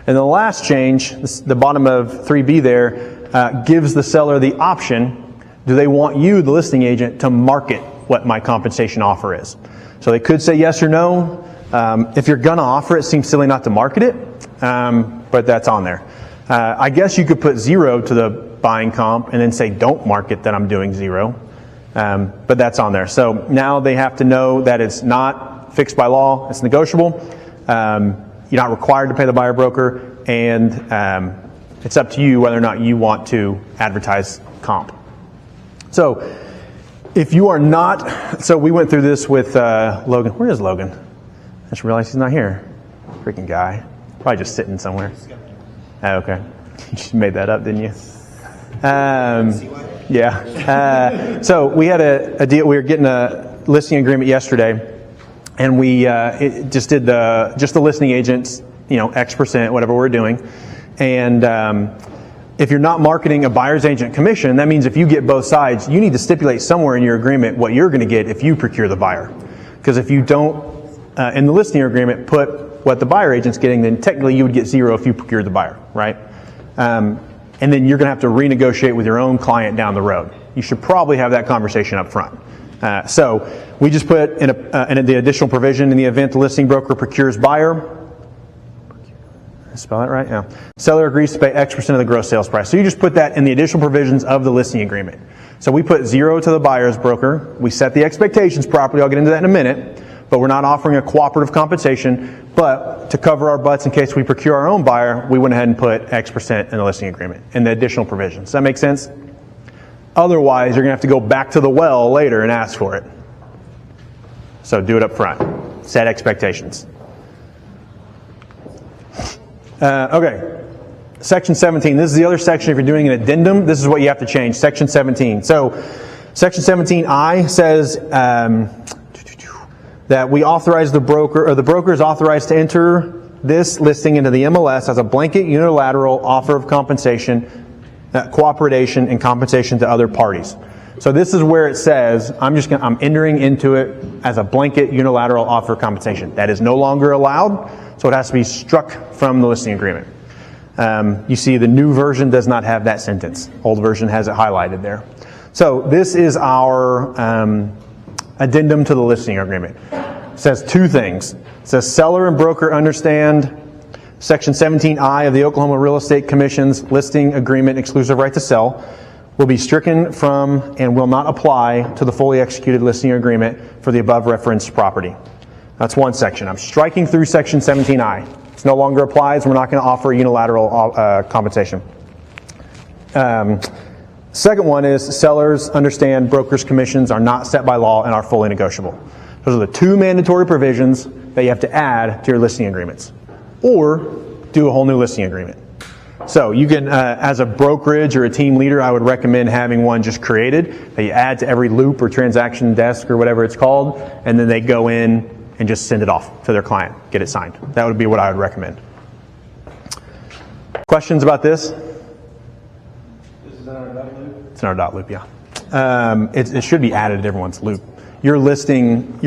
And the last change, the bottom of 3B there, gives the seller the option, do they want you, the listing agent, to market what my compensation offer is? So they could say yes or no. If you're going to offer it, it seems silly not to market it, but that's on there. I guess you could put 0 to the buying comp and then say don't market that I'm doing 0, but that's on there. So now they have to know that it's not fixed by law, it's negotiable. You're not required to pay the buyer broker, and it's up to you whether or not you want to advertise comp. So if you are not, so we went through this with Logan. Where is Logan? I just realized he's not here. Freaking guy. Probably just sitting somewhere. Oh, okay. You just made that up, didn't you? Yeah. So we had a deal. We were getting a listing agreement yesterday, and we just did the listing agents, X%, whatever we're doing, and. If you're not marketing a buyer's agent commission, that means if you get both sides, you need to stipulate somewhere in your agreement what you're going to get if you procure the buyer. Because if you don't, in the listing agreement, put what the buyer agent's getting, then technically you would get 0 if you procured the buyer, right? And then you're going to have to renegotiate with your own client down the road. You should probably have that conversation up front. So we just put in the additional provision, in the event the listing broker procures buyer, spell that right? Yeah. Seller agrees to pay X% of the gross sales price. So you just put that in the additional provisions of the listing agreement. So we put 0 to the buyer's broker. We set the expectations properly. I'll get into that in a minute. But we're not offering a cooperative compensation. But to cover our butts in case we procure our own buyer, we went ahead and put X% in the listing agreement in the additional provisions. Does that make sense? Otherwise, you're going to have to go back to the well later and ask for it. So do it up front. Set expectations. Okay, section 17. This is the other section. If you're doing an addendum, this is what you have to change. Section 17. So, section 17I says that we authorize the broker, or the broker is authorized to enter this listing into the MLS as a blanket unilateral offer of compensation, cooperation, and compensation to other parties. So this is where it says I'm entering into it as a blanket unilateral offer of compensation. That is no longer allowed. So it has to be struck from the listing agreement. You see the new version does not have that sentence. Old version has it highlighted there. So this is our addendum to the listing agreement. It says 2 things. It says seller and broker understand Section 17I of the Oklahoma Real Estate Commission's listing agreement exclusive right to sell will be stricken from and will not apply to the fully executed listing agreement for the above referenced property. That's one section. I'm striking through Section 17I. It no longer applies. We're not going to offer unilateral compensation. Second one is sellers understand brokers' commissions are not set by law and are fully negotiable. Those are the 2 mandatory provisions that you have to add to your listing agreements. Or do a whole new listing agreement. So you can, as a brokerage or a team leader, I would recommend having one just created that you add to every loop or transaction desk or whatever it's called, and then they go in and just send it off to their client, get it signed. That would be what I would recommend. Questions about this? This is in our dot loop? It's in our dot loop, yeah. It should be added to everyone's loop. Your listing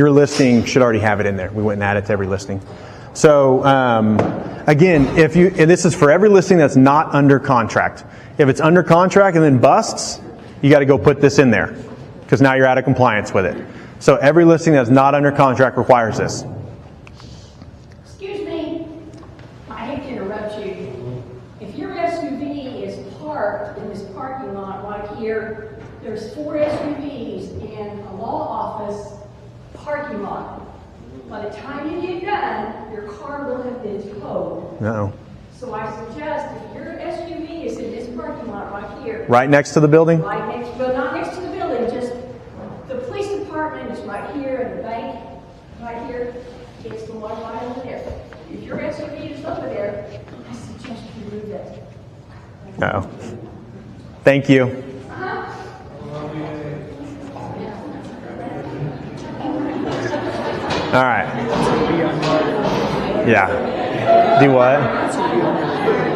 should already have it in there. We went and added it to every listing. So again, and this is for every listing that's not under contract. If it's under contract and then busts, you got to go put this in there because now you're out of compliance with it. So every listing that's not under contract requires this. Excuse me, I hate to interrupt you. If your SUV is parked in this parking lot right here, there's 4 SUVs in a law office parking lot. By the time you get done, your car will have been towed. No. So I suggest if your SUV is in this parking lot right here, Right next to the building? right next, but not next to the building, just the police department is right here and the bank right here. It's the one right over there. If your SUV is over there, I suggest you move that. No. Thank you. All right. Yeah. Do what?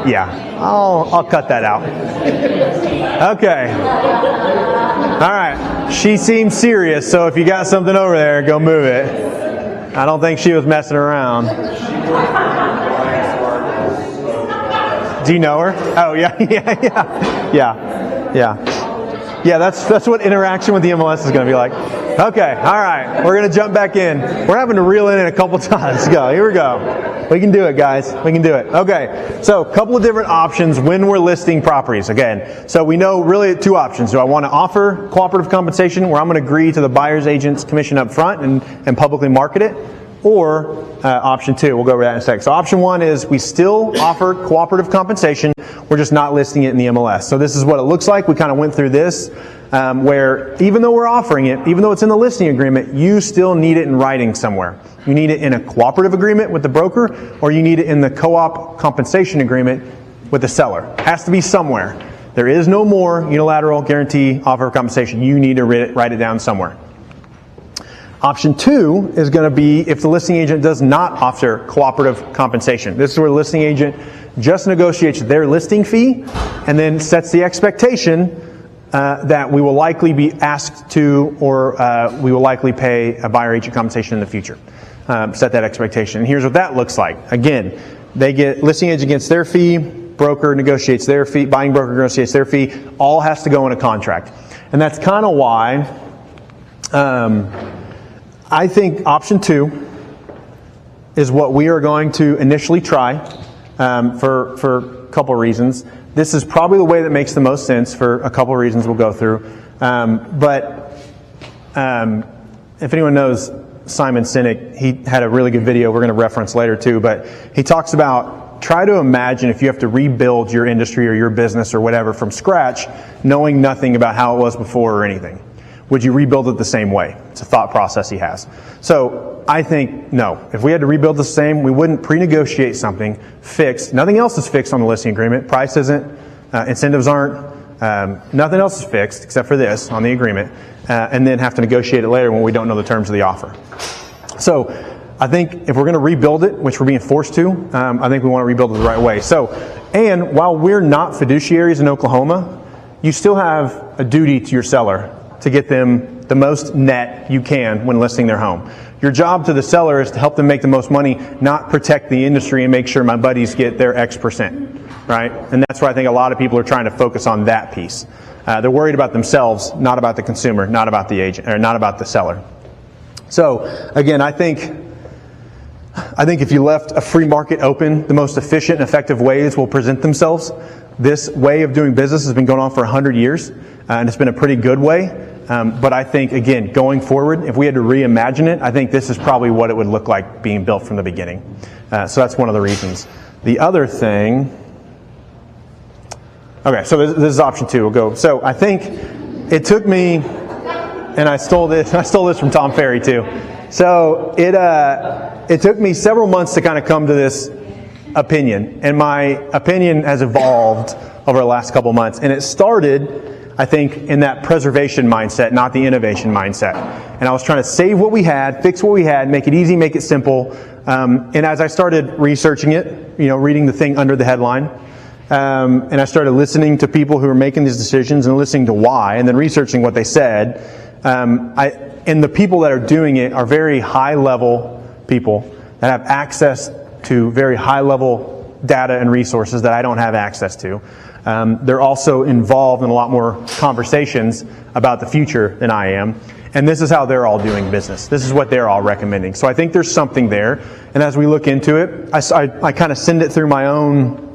Yeah. I'll cut that out. Okay. All right. She seems serious, so if you got something over there, go move it. I don't think she was messing around. Do you know her? Oh, yeah. Yeah, that's what interaction with the MLS is going to be like. Okay, all right, we're going to jump back in. We're having to reel in a couple times. Let's go. Here we go. We can do it, guys. We can do it. Okay, so a couple of different options when we're listing properties. Again, so we know really 2 options. Do I want to offer cooperative compensation where I'm going to agree to the buyer's agent's commission up front and publicly market it? Or option 2, we'll go over that in a sec. So option 1 is we still offer cooperative compensation. We're just not listing it in the MLS. So this is what it looks like. We kind of went through this where even though we're offering it, even though it's in the listing agreement, you still need it in writing somewhere. You need it in a cooperative agreement with the broker, or you need it in the co-op compensation agreement with the seller. It has to be somewhere. There is no more unilateral guarantee offer of compensation. You need to write it down somewhere. Option 2 is going to be if the listing agent does not offer cooperative compensation. This is where the listing agent just negotiates their listing fee and then sets the expectation that we will likely be asked to or we will likely pay a buyer agent compensation in the future. Set that expectation. And here's what that looks like. Again, they get listing agent gets their fee, broker negotiates their fee, buying broker negotiates their fee. All has to go in a contract. And that's kind of why I think option 2 is what we are going to initially try for a couple of reasons. This is probably the way that makes the most sense for a couple of reasons we'll go through. But if anyone knows Simon Sinek, he had a really good video we're going to reference later too, but he talks about try to imagine if you have to rebuild your industry or your business or whatever from scratch, knowing nothing about how it was before or anything. Would you rebuild it the same way? It's a thought process he has. So I think no. If we had to rebuild the same, we wouldn't pre-negotiate something fixed. Nothing else is fixed on the listing agreement. Price isn't. Incentives aren't. Nothing else is fixed except for this on the agreement. And then have to negotiate it later when we don't know the terms of the offer. So I think if we're going to rebuild it, which we're being forced to, I think we want to rebuild it the right way. So, and while we're not fiduciaries in Oklahoma, you still have a duty to your seller to get them the most net you can when listing their home. Your job to the seller is to help them make the most money, not protect the industry and make sure my buddies get their X percent, right? And that's why I think a lot of people are trying to focus on that piece. They're worried about themselves, not about the consumer, not about the agent, or not about the seller. So again, I think if you left a free market open, the most efficient and effective ways will present themselves. This way of doing business has been going on for 100 years, and it's been a pretty good way. But I think, again, going forward, if we had to reimagine it, I think this is probably what it would look like being built from the beginning. So that's one of the reasons. The other thing, okay, so this is option 2. We'll go. So I think it took me, and I stole this from Tom Ferry too. So it took me several months to kind of come to this opinion, and my opinion has evolved over the last couple months, and it started, I think, in that preservation mindset, not the innovation mindset. And I was trying to save what we had, fix what we had, make it easy, make it simple. And as I started researching it, reading the thing under the headline, and I started listening to people who were making these decisions and listening to why, and then researching what they said, and the people that are doing it are very high-level people that have access to very high-level data and resources that I don't have access to. They're also involved in a lot more conversations about the future than I am. And this is how they're all doing business. This is what they're all recommending. So I think there's something there. And as we look into it, I kind of send it through my own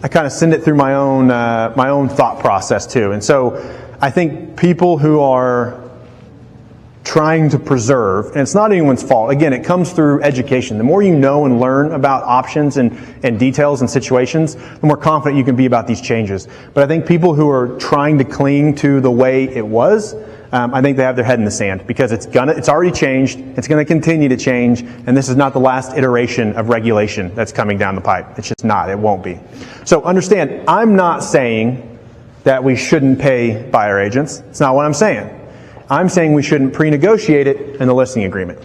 I kind of send it through my own thought process too. And so I think people who are trying to preserve, and it's not anyone's fault. Again, it comes through education. The more you know and learn about options and details and situations, the more confident you can be about these changes. But I think people who are trying to cling to the way it was, I think they have their head in the sand, because it's already changed, it's going to continue to change, and this is not the last iteration of regulation that's coming down the pipe. It's just not. It won't be. So understand, I'm not saying that we shouldn't pay buyer agents. It's not what I'm saying. I'm saying we shouldn't pre-negotiate it in the listing agreement,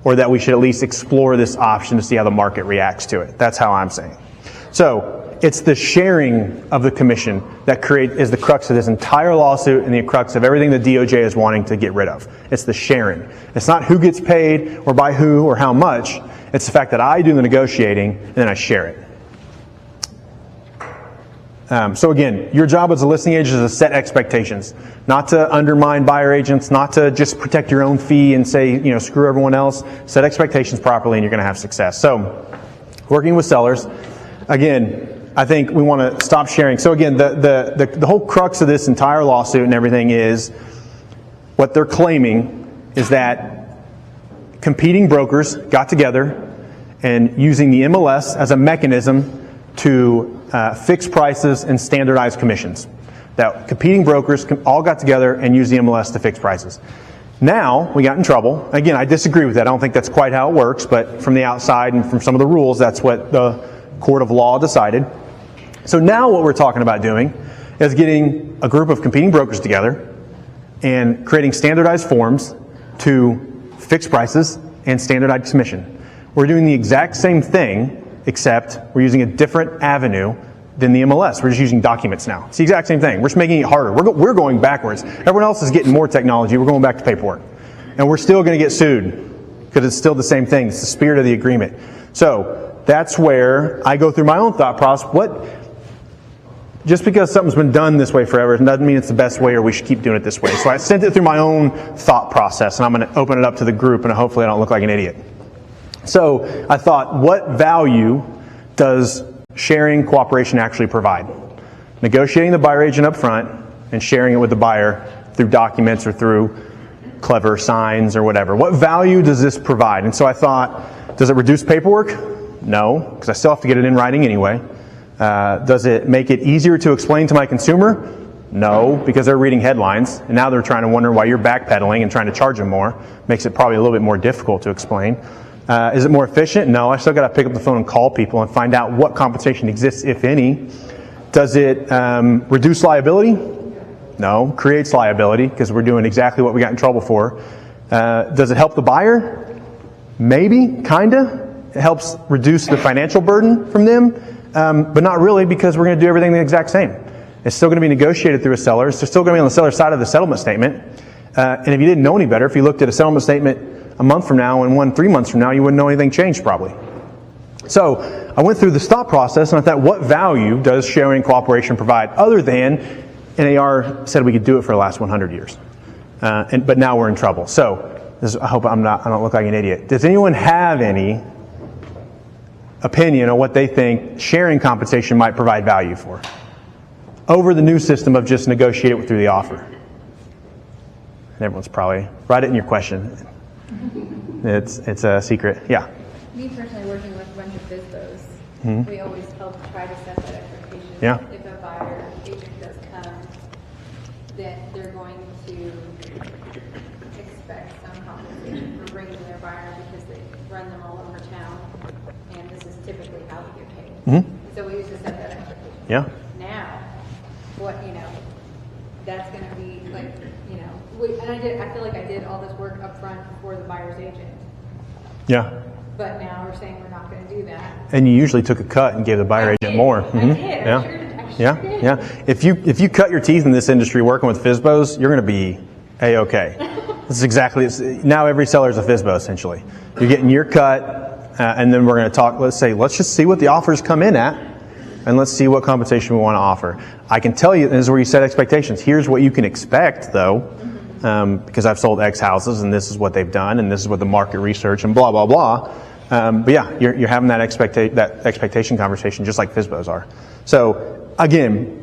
or that we should at least explore this option to see how the market reacts to it. That's how I'm saying. So it's the sharing of the commission that is the crux of this entire lawsuit and the crux of everything the DOJ is wanting to get rid of. It's the sharing. It's not who gets paid or by who or how much. It's the fact that I do the negotiating and then I share it. So again, your job as a listing agent is to set expectations, not to undermine buyer agents, not to just protect your own fee and say, screw everyone else. Set expectations properly and you're going to have success. So working with sellers, again, I think we want to stop sharing. So again, the whole crux of this entire lawsuit and everything is what they're claiming is that competing brokers got together and using the MLS as a mechanism to fix prices and standardize commissions. That competing brokers all got together and used the MLS to fix prices. Now, we got in trouble. Again, I disagree with that. I don't think that's quite how it works, but from the outside and from some of the rules, that's what the court of law decided. So now what we're talking about doing is getting a group of competing brokers together and creating standardized forms to fix prices and standardize commission. We're doing the exact same thing, except we're using a different avenue than the MLS. We're just using documents now. It's the exact same thing. We're just making it harder. We're going backwards. Everyone else is getting more technology. We're going back to paperwork. And we're still going to get sued because it's still the same thing. It's the spirit of the agreement. So that's where I go through my own thought process. Just because something's been done this way forever doesn't mean it's the best way or we should keep doing it this way. So I sent it through my own thought process, and I'm going to open it up to the group, and hopefully I don't look like an idiot. So I thought, what value does sharing cooperation actually provide? Negotiating the buyer agent up front and sharing it with the buyer through documents or through clever signs or whatever. What value does this provide? And so I thought, does it reduce paperwork? No, because I still have to get it in writing anyway. Does it make it easier to explain to my consumer? No, because they're reading headlines, and now they're trying to wonder why you're backpedaling and trying to charge them more. Makes it probably a little bit more difficult to explain. Is it more efficient? No, I still got to pick up the phone and call people and find out what compensation exists, if any. Does it reduce liability? No, creates liability because we're doing exactly what we got in trouble for. Does it help the buyer? Maybe, kinda. It helps reduce the financial burden from them, but not really, because we're going to do everything the exact same. It's still going to be negotiated through a seller. It's still going to be on the seller's side of the settlement statement. And if you didn't know any better, if you looked at a settlement statement a month from now and one 3 months from now, you wouldn't know anything changed probably. So I went through this thought process and I thought, what value does sharing cooperation provide other than NAR said we could do it for the last 100 years. But now we're in trouble. So I hope I don't look like an idiot. Does anyone have any opinion on what they think sharing compensation might provide value for over the new system of just negotiate it through the offer? And everyone's probably, write it in your question. It's a secret. Yeah. Me personally, working with a bunch of FSBOs, we always help try to set that expectation. Yeah. If a buyer agent does come, that they're going to expect some compensation for bringing their buyer because they run them all over town, and this is typically how we get paid. So we used to set that expectation. Yeah. Now, that's going to be like, I feel like I did all this work up front for the buyer's agent. Yeah. But now we're saying we're not going to do that. And you usually took a cut and gave the buyer agent more. I did. Yeah. I sure Yeah. did. Yeah. If you cut your teeth in this industry working with FSBOs, you're going to be A-okay. This is exactly, now every seller is a FSBO essentially. You're getting your cut, and then we're going to talk, let's just see what the offers come in at, and let's see what compensation we want to offer. I can tell you, this is where you set expectations. Here's what you can expect though. Because I've sold X houses and this is what they've done and this is what the market research and blah, blah, blah. But yeah, you're having that expectation conversation just like FSBOs are. So again,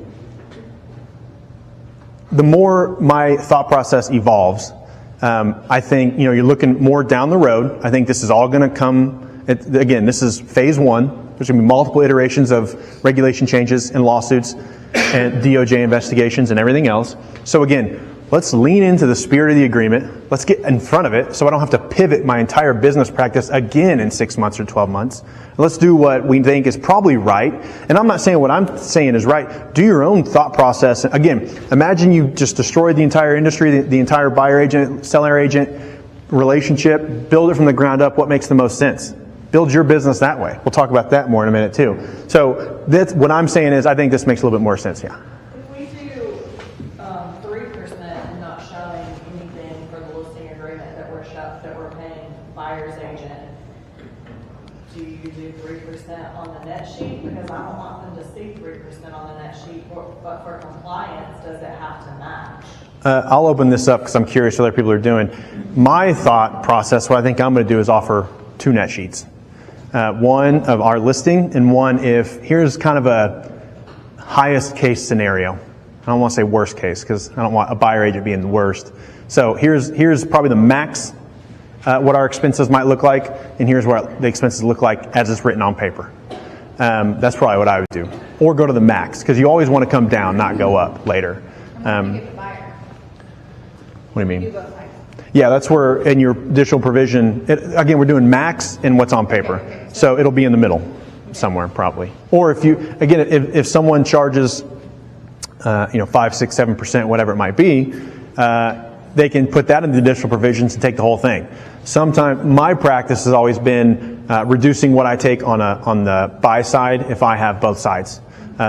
the more my thought process evolves, I think, you're looking more down the road. I think this is all going to come, again, this is phase one. There's going to be multiple iterations of regulation changes and lawsuits and DOJ investigations and everything else. So again, let's lean into the spirit of the agreement. Let's get in front of it so I don't have to pivot my entire business practice again in 6 months or 12 months. Let's do what we think is probably right. And I'm not saying what I'm saying is right. Do your own thought process. Again, imagine you just destroyed the entire industry, the entire buyer agent, seller agent relationship. Build it from the ground up. What makes the most sense? Build your business that way. We'll talk about that more in a minute too. So that's what I'm saying is I think this makes a little bit more sense. Yeah. If we do 3% and not showing anything for the listing agreement that we're paying buyer's agent, do you do 3% on the net sheet? Because I don't want them to see 3% on the net sheet, but for compliance, does it have to match? I'll open this up because I'm curious what other people are doing. My thought process, what I think I'm going to do is offer 2 net sheets. One of our listing and one if here's kind of a highest case scenario. I don't want to say worst case because I don't want a buyer agent being the worst. So here's probably the max what our expenses might look like, and here's what the expenses look like as it's written on paper. That's probably what I would do. Or go to the max because you always want to come down, not go up later. What do you give the buyer? What do you mean? You both like. Yeah, that's where in your additional provision, again, we're doing max and what's on paper. So it'll be in the middle somewhere probably. Or if someone charges, 5, 6, 7%, whatever it might be, they can put that in the additional provisions and take the whole thing. Sometimes my practice has always been reducing what I take on the buy side if I have both sides.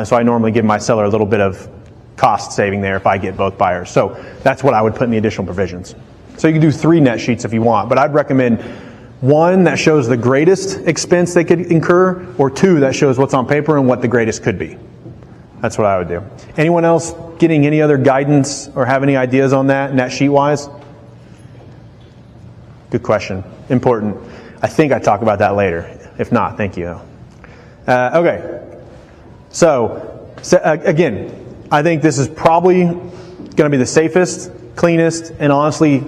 So I normally give my seller a little bit of cost saving there if I get both buyers. So that's what I would put in the additional provisions. So you can do 3 net sheets if you want, but I'd recommend 1 that shows the greatest expense they could incur, or 2 that shows what's on paper and what the greatest could be. That's what I would do. Anyone else getting any other guidance or have any ideas on that, net sheet wise? Good question. Important. I think I talk about that later. If not, thank you. Okay. So again, I think this is probably going to be the safest, cleanest, and honestly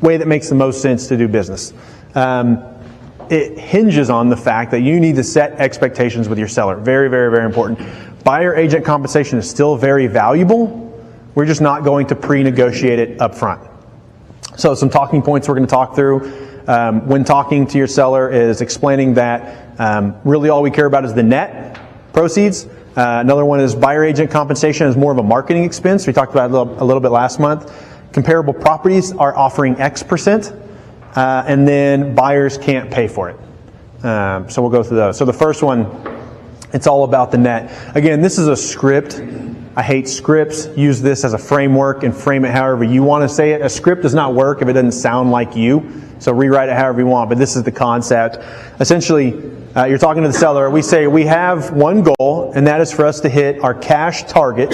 way that makes the most sense to do business. It hinges on the fact that you need to set expectations with your seller. Very, very, very important. Buyer agent compensation is still very valuable. We're just not going to pre-negotiate it up front. So some talking points we're going to talk through when talking to your seller is explaining that really all we care about is the net proceeds. Another one is buyer agent compensation is more of a marketing expense. We talked about it a little bit last month. Comparable properties are offering X%, and then buyers can't pay for it. So we'll go through those. So the first one, it's all about the net. Again, this is a script. I hate scripts. Use this as a framework and frame it however you want to say it. A script does not work if it doesn't sound like you. So rewrite it however you want, but this is the concept. Essentially, you're talking to the seller. We say we have one goal, and that is for us to hit our cash target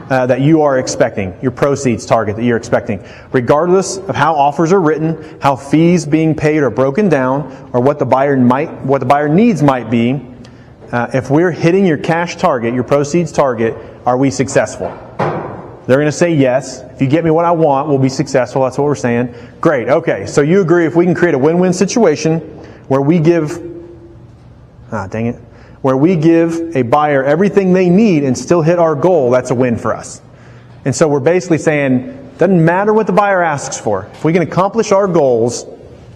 that you are expecting, your proceeds target that you're expecting. Regardless of how offers are written, how fees being paid are broken down, or what the buyer needs might be, if we're hitting your cash target, your proceeds target, are we successful? They're going to say yes. If you get me what I want, we'll be successful. That's what we're saying. Great. Okay. So you agree if we can create a win-win situation where we give, where we give a buyer everything they need and still hit our goal, that's a win for us. And so we're basically saying, doesn't matter what the buyer asks for. If we can accomplish our goals,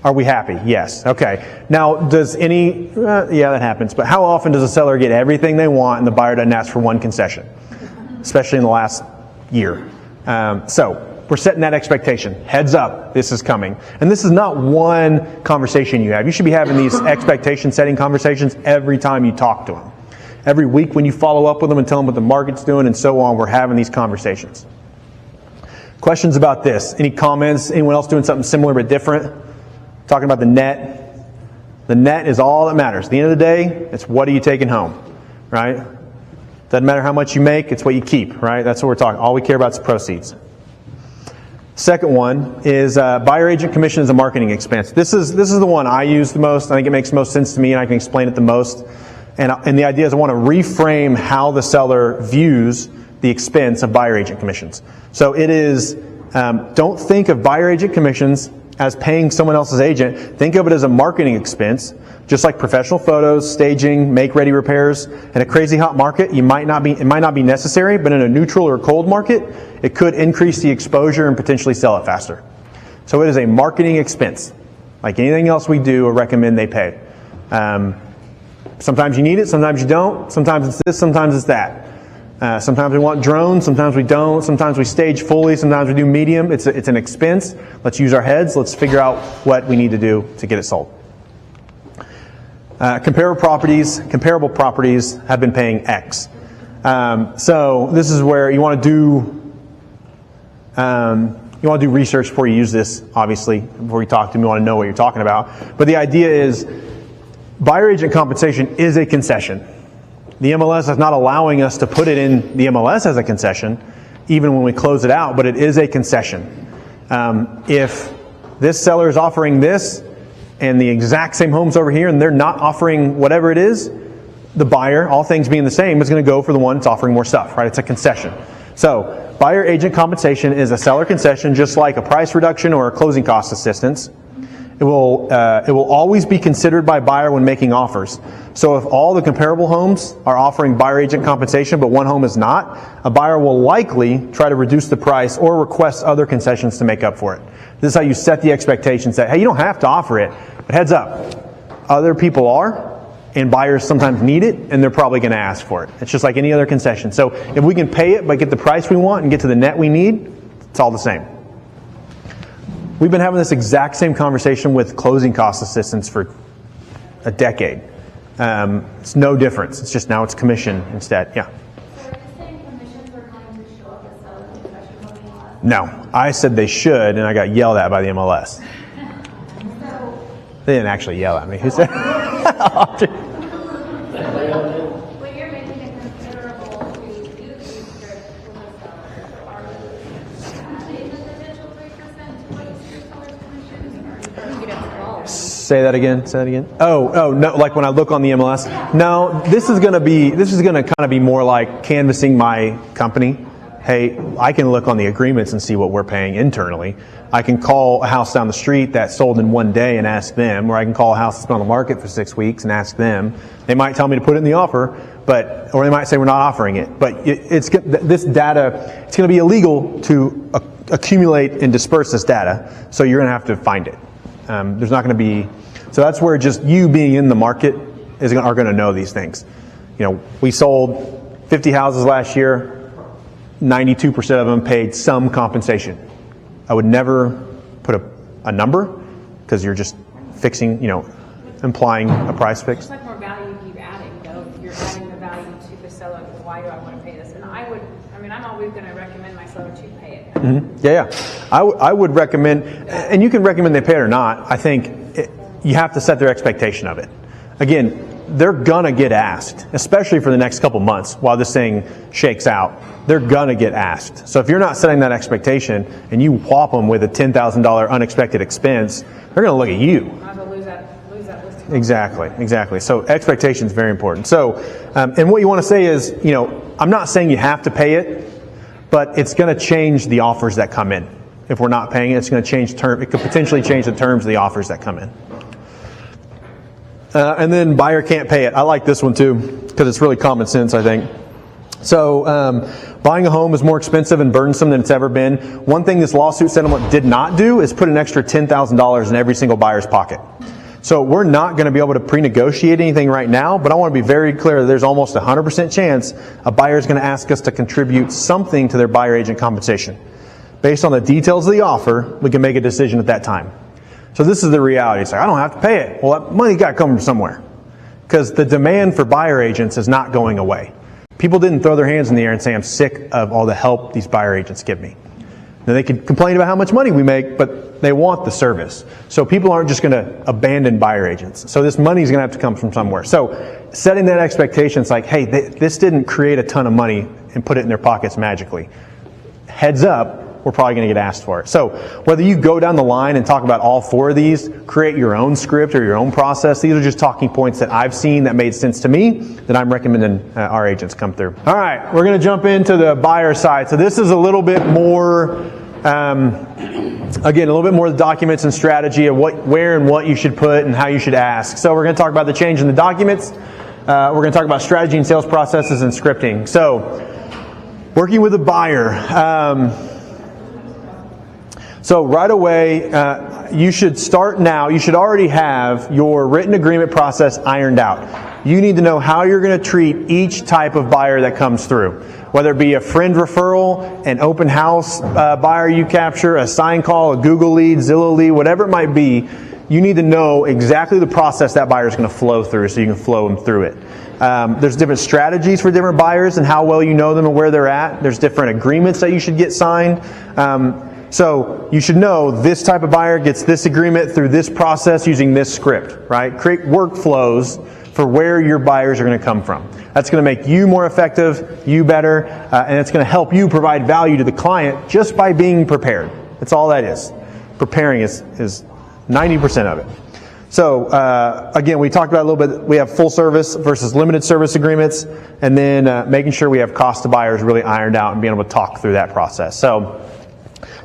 are we happy? Yes. Okay. Now, does yeah, that happens. But how often does a seller get everything they want and the buyer doesn't ask for one concession? Especially in the last year. So we're setting that expectation. Heads up, this is coming. And this is not one conversation you have. You should be having these expectation setting conversations every time you talk to them. Every week when you follow up with them and tell them what the market's doing and so on, we're having these conversations. Questions about this? Any comments? Anyone else doing something similar but different? Talking about the net. The net is all that matters. At the end of the day, it's what are you taking home, right? Doesn't matter how much you make, it's what you keep, right? That's what we're talking. All we care about is proceeds. Second one is buyer agent commission is a marketing expense. This is the one I use the most. I think it makes the most sense to me, and I can explain it the most. And the idea is I want to reframe how the seller views the expense of buyer agent commissions. So it is, don't think of buyer agent commissions as paying someone else's agent. Think of it as a marketing expense, just like professional photos, staging, make-ready repairs. In a crazy hot market, it might not be necessary, but in a neutral or cold market, it could increase the exposure and potentially sell it faster. So it is a marketing expense. Like anything else we do or recommend they pay. Sometimes you need it, sometimes you don't. Sometimes it's this, sometimes it's that. Sometimes we want drones, sometimes we don't. Sometimes we stage fully, sometimes we do medium. It's an expense. Let's use our heads. Let's figure out what we need to do to get it sold. Comparable properties have been paying X. So this is where you want to do research before you use this, obviously. Before you talk to them, you want to know what you're talking about. But the idea is buyer agent compensation is a concession. The MLS is not allowing us to put it in the MLS as a concession, even when we close it out, but it is a concession. If this seller is offering this and the exact same home's over here and they're not offering whatever it is, the buyer, all things being the same, is going to go for the one that's offering more stuff, right? It's a concession. So buyer agent compensation is a seller concession, just like a price reduction or a closing cost assistance. It will always be considered by buyer when making offers. So if all the comparable homes are offering buyer agent compensation, but one home is not, a buyer will likely try to reduce the price or request other concessions to make up for it. This is how you set the expectations that, hey, you don't have to offer it, but heads up, other people are, and buyers sometimes need it, and they're probably going to ask for it. It's just like any other concession. So if we can pay it but get the price we want and get to the net we need, it's all the same. We've been having this exact same conversation with closing cost assistance for a decade. It's no difference. It's just now it's commission instead. Yeah. So are you saying commissions are going to show up as seller concession on the MLS? No, I said they should, and I got yelled at by the MLS. So They didn't actually yell at me. Who said? when you're making it considerable to do these strips with a seller, are you adding the potential 3% to what you see as seller's commissions, or are you getting involved? Say that again. Oh, no, like when I look on the MLS. No, this is going to kind of be more like canvassing my company. Hey, I can look on the agreements and see what we're paying internally. I can call a house down the street that sold in one day and ask them, or I can call a house that's been on the market for 6 weeks and ask them. They might tell me to put it in the offer, or they might say we're not offering it. But this data, it's going to be illegal to accumulate and disperse this data, so you're going to have to find it. There's not going to be, so that's where just you being in the market are going to know these things. You know, we sold 50 houses last year. 92% of them paid some compensation. I would never put a number because you're just fixing, implying a price fix. It's like more value you keep adding, though. You're adding the value to the seller. Why do I want to pay this? And I'm always going to recommend my seller to pay it. Mm-hmm. Yeah. I would recommend, and you can recommend they pay it or not. I think you have to set their expectation of it. Again, they're gonna get asked, especially for the next couple months while this thing shakes out. They're gonna get asked. So if you're not setting that expectation and you whop them with a $10,000 unexpected expense, they're gonna look at you. Might as well lose that listing. Exactly. So expectation is very important. So, and what you want to say is, I'm not saying you have to pay it, but it's going to change the offers that come in. If we're not paying it, it's going to change it could potentially change the terms of the offers that come in. And then buyer can't pay it. I like this one too because it's really common sense, I think. So buying a home is more expensive and burdensome than it's ever been. One thing this lawsuit settlement did not do is put an extra $10,000 in every single buyer's pocket. So we're not going to be able to pre-negotiate anything right now, but I want to be very clear that there's almost a 100% chance a buyer is going to ask us to contribute something to their buyer agent compensation. Based on the details of the offer, we can make a decision at that time. So this is the reality. It's like, I don't have to pay it. Well, that money's got to come from somewhere. Because the demand for buyer agents is not going away. People didn't throw their hands in the air and say, I'm sick of all the help these buyer agents give me. Now, they could complain about how much money we make, but they want the service. So people aren't just going to abandon buyer agents. So this money is going to have to come from somewhere. So setting that expectation, it's like, hey, this didn't create a ton of money and put it in their pockets magically. Heads up, we're probably going to get asked for it. So whether you go down the line and talk about all 4 of these, create your own script or your own process, these are just talking points that I've seen that made sense to me that I'm recommending our agents come through. All right, we're going to jump into the buyer side. So this is a little bit more, again, a little bit more of the documents and strategy of where and what you should put and how you should ask. So we're going to talk about the change in the documents. We're going to talk about strategy and sales processes and scripting. So working with a buyer. So right away, you should start now. You should already have your written agreement process ironed out. You need to know how you're going to treat each type of buyer that comes through. Whether it be a friend referral, an open house buyer you capture, a sign call, a Google lead, Zillow lead, whatever it might be, you need to know exactly the process that buyer is going to flow through so you can flow them through it. There's different strategies for different buyers and how well you know them and where they're at. There's different agreements that you should get signed. So you should know this type of buyer gets this agreement through this process using this script, right? Create workflows for where your buyers are going to come from. That's going to make you more effective, you better, and it's going to help you provide value to the client just by being prepared. That's all that is. Preparing is 90% of it. So again, we talked about a little bit, we have full service versus limited service agreements, and then making sure we have cost to buyers really ironed out and being able to talk through that process. So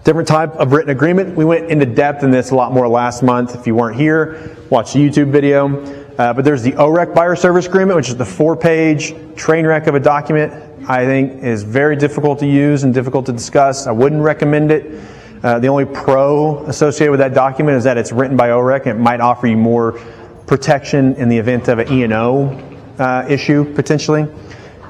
different type of written agreement. We went into depth in this a lot more last month. If you weren't here, watch the YouTube video. But there's the OREC buyer service agreement, which is the 4-page train wreck of a document. I think is very difficult to use and difficult to discuss. I wouldn't recommend it. The only pro associated with that document is that it's written by OREC and it might offer you more protection in the event of an E&O issue potentially.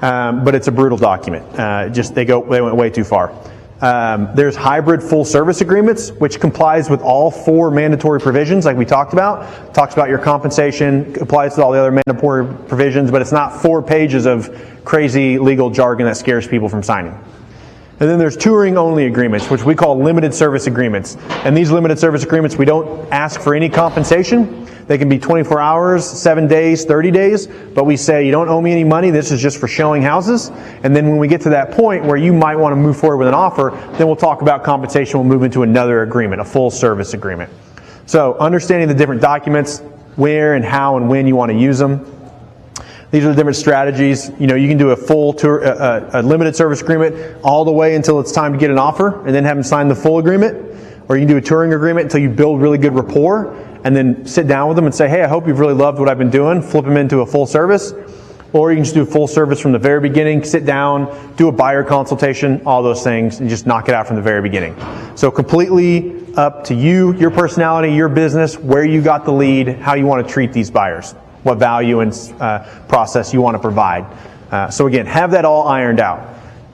But it's a brutal document. They went way too far. There's hybrid full service agreements, which complies with all 4 mandatory provisions like we talked about. Talks about your compensation, applies to all the other mandatory provisions, but it's not 4 pages of crazy legal jargon that scares people from signing. And then there's touring only agreements, which we call limited service agreements. And these limited service agreements, we don't ask for any compensation. They can be 24 hours, 7 days, 30 days, but we say you don't owe me any money, this is just for showing houses. And then when we get to that point where you might want to move forward with an offer, then we'll talk about compensation, we'll move into another agreement, a full service agreement. So understanding the different documents, where and how and when you want to use them. These are the different strategies. You can do a full tour, a limited service agreement all the way until it's time to get an offer and then have them sign the full agreement. Or you can do a touring agreement until you build really good rapport and then sit down with them and say, hey, I hope you've really loved what I've been doing. Flip them into a full service. Or you can just do a full service from the very beginning, sit down, do a buyer consultation, all those things, and just knock it out from the very beginning. So completely up to you, your personality, your business, where you got the lead, how you want to treat these buyers, what value and process you want to provide. So again, have that all ironed out.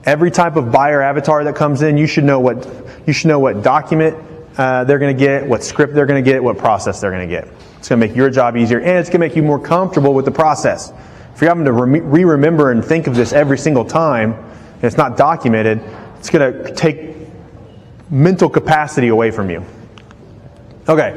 Every type of buyer avatar that comes in, you should know what document they're going to get, what script they're going to get, what process they're going to get. It's going to make your job easier, and it's going to make you more comfortable with the process. If you're having to remember and think of this every single time, and it's not documented, it's going to take mental capacity away from you. Okay,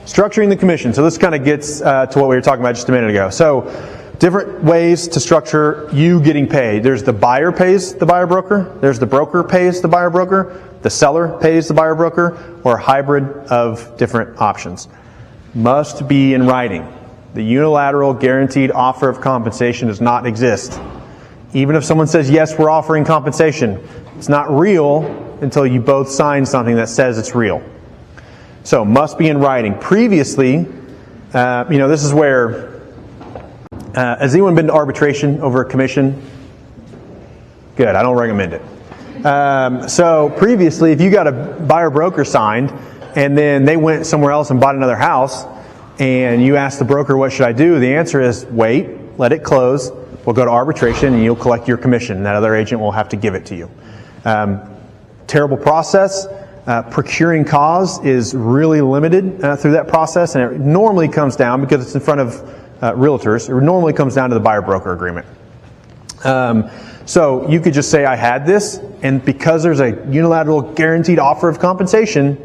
structuring the commission. So this kind of gets to what we were talking about just a minute ago. So different ways to structure you getting paid. There's the buyer pays the buyer broker. There's the broker pays the buyer broker. The seller pays the buyer broker, or a hybrid of different options. Must be in writing. The unilateral guaranteed offer of compensation does not exist. Even if someone says, yes, we're offering compensation, it's not real until you both sign something that says it's real. So must be in writing. Previously, this is where, has anyone been to arbitration over a commission? Good, I don't recommend it. So previously, if you got a buyer broker signed and then they went somewhere else and bought another house and you asked the broker, what should I do? The answer is wait, let it close. We'll go to arbitration and you'll collect your commission. That other agent will have to give it to you. Terrible process. Procuring cause is really limited through that process, and it normally comes down, because it's in front of realtors, it normally comes down to the buyer-broker agreement. So you could just say, I had this, and because there's a unilateral guaranteed offer of compensation,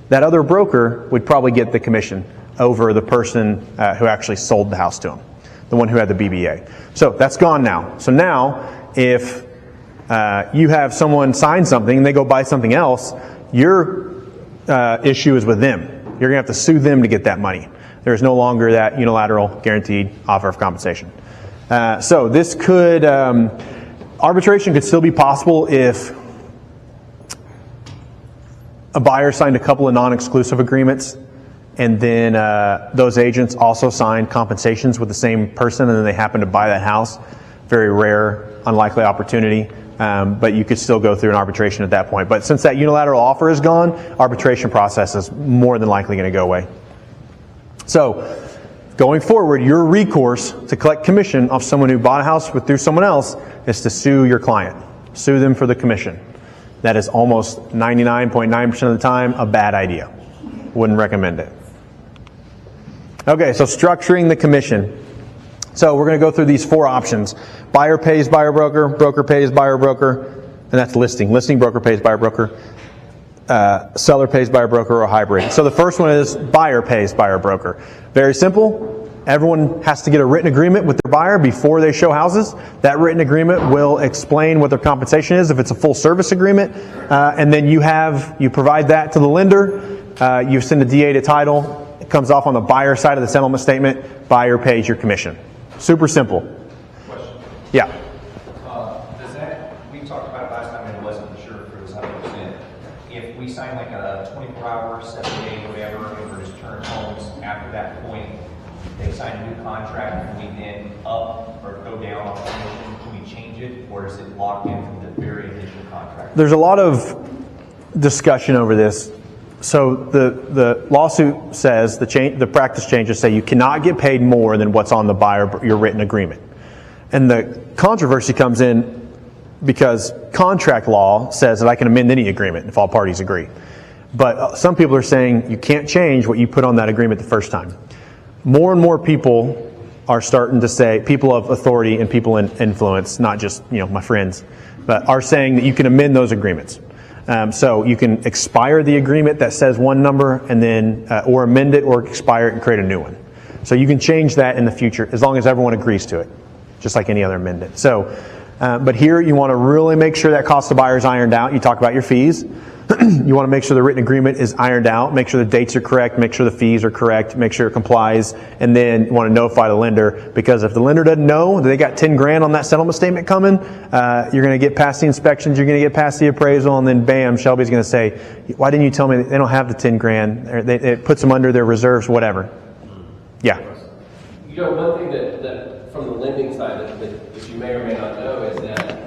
that other broker would probably get the commission over the person who actually sold the house to him, the one who had the BBA. So that's gone now. So now, if you have someone sign something and they go buy something else, Your issue is with them. You're going to have to sue them to get that money. There's no longer that unilateral guaranteed offer of compensation. So this could, arbitration could still be possible if a buyer signed a couple of non-exclusive agreements, and then those agents also signed compensations with the same person, and then they happen to buy that house. Very rare, unlikely opportunity, but you could still go through an arbitration at that point. But since that unilateral offer is gone, arbitration process is more than likely going to go away. So, going forward, your recourse to collect commission off someone who bought a house through someone else is to sue your client. Sue them for the commission. That is almost 99.9% of the time a bad idea. Wouldn't recommend it. Okay, so structuring the commission. So we're going to go through these 4 options. Buyer pays buyer broker, broker pays buyer broker, and that's listing. Listing broker pays buyer broker, seller pays buyer broker, or hybrid. So the first one is buyer pays buyer broker. Very simple. Everyone has to get a written agreement with their buyer before they show houses. That written agreement will explain what their compensation is if it's a full service agreement, and then you provide that to the lender. You send a DA to title. It comes off on the buyer side of the settlement statement. Buyer pays your commission. Super simple. Question. Yeah. Does that, we talked about it last time and it wasn't sure if it was 100%. If we sign like a 24-hour, 7-day, whatever, and we're just turn homes, after that point, they sign a new contract, and we then up or go down on commission, can we change it, or is it locked in from the very initial contract? There's a lot of discussion over this. So the lawsuit says, the practice changes say you cannot get paid more than what's on your written agreement. And the controversy comes in because contract law says that I can amend any agreement if all parties agree. But some people are saying you can't change what you put on that agreement the first time. More and more people are starting to say, people of authority and people in influence, not just my friends, but are saying that you can amend those agreements. So you can expire the agreement that says one number and then, or amend it or expire it and create a new one. So you can change that in the future as long as everyone agrees to it, just like any other amendment. So, but here you want to really make sure that cost of buyer is ironed out. You talk about your fees. You want to make sure the written agreement is ironed out, make sure the dates are correct, make sure the fees are correct, make sure it complies, and then you want to notify the lender, because if the lender doesn't know that they got 10 grand on that settlement statement coming, you're going to get past the inspections, you're going to get past the appraisal, and then bam, Shelby's going to say, why didn't you tell me they don't have the 10 grand? It puts them under their reserves, whatever. Yeah. One thing that from the lending side that you may or may not know is that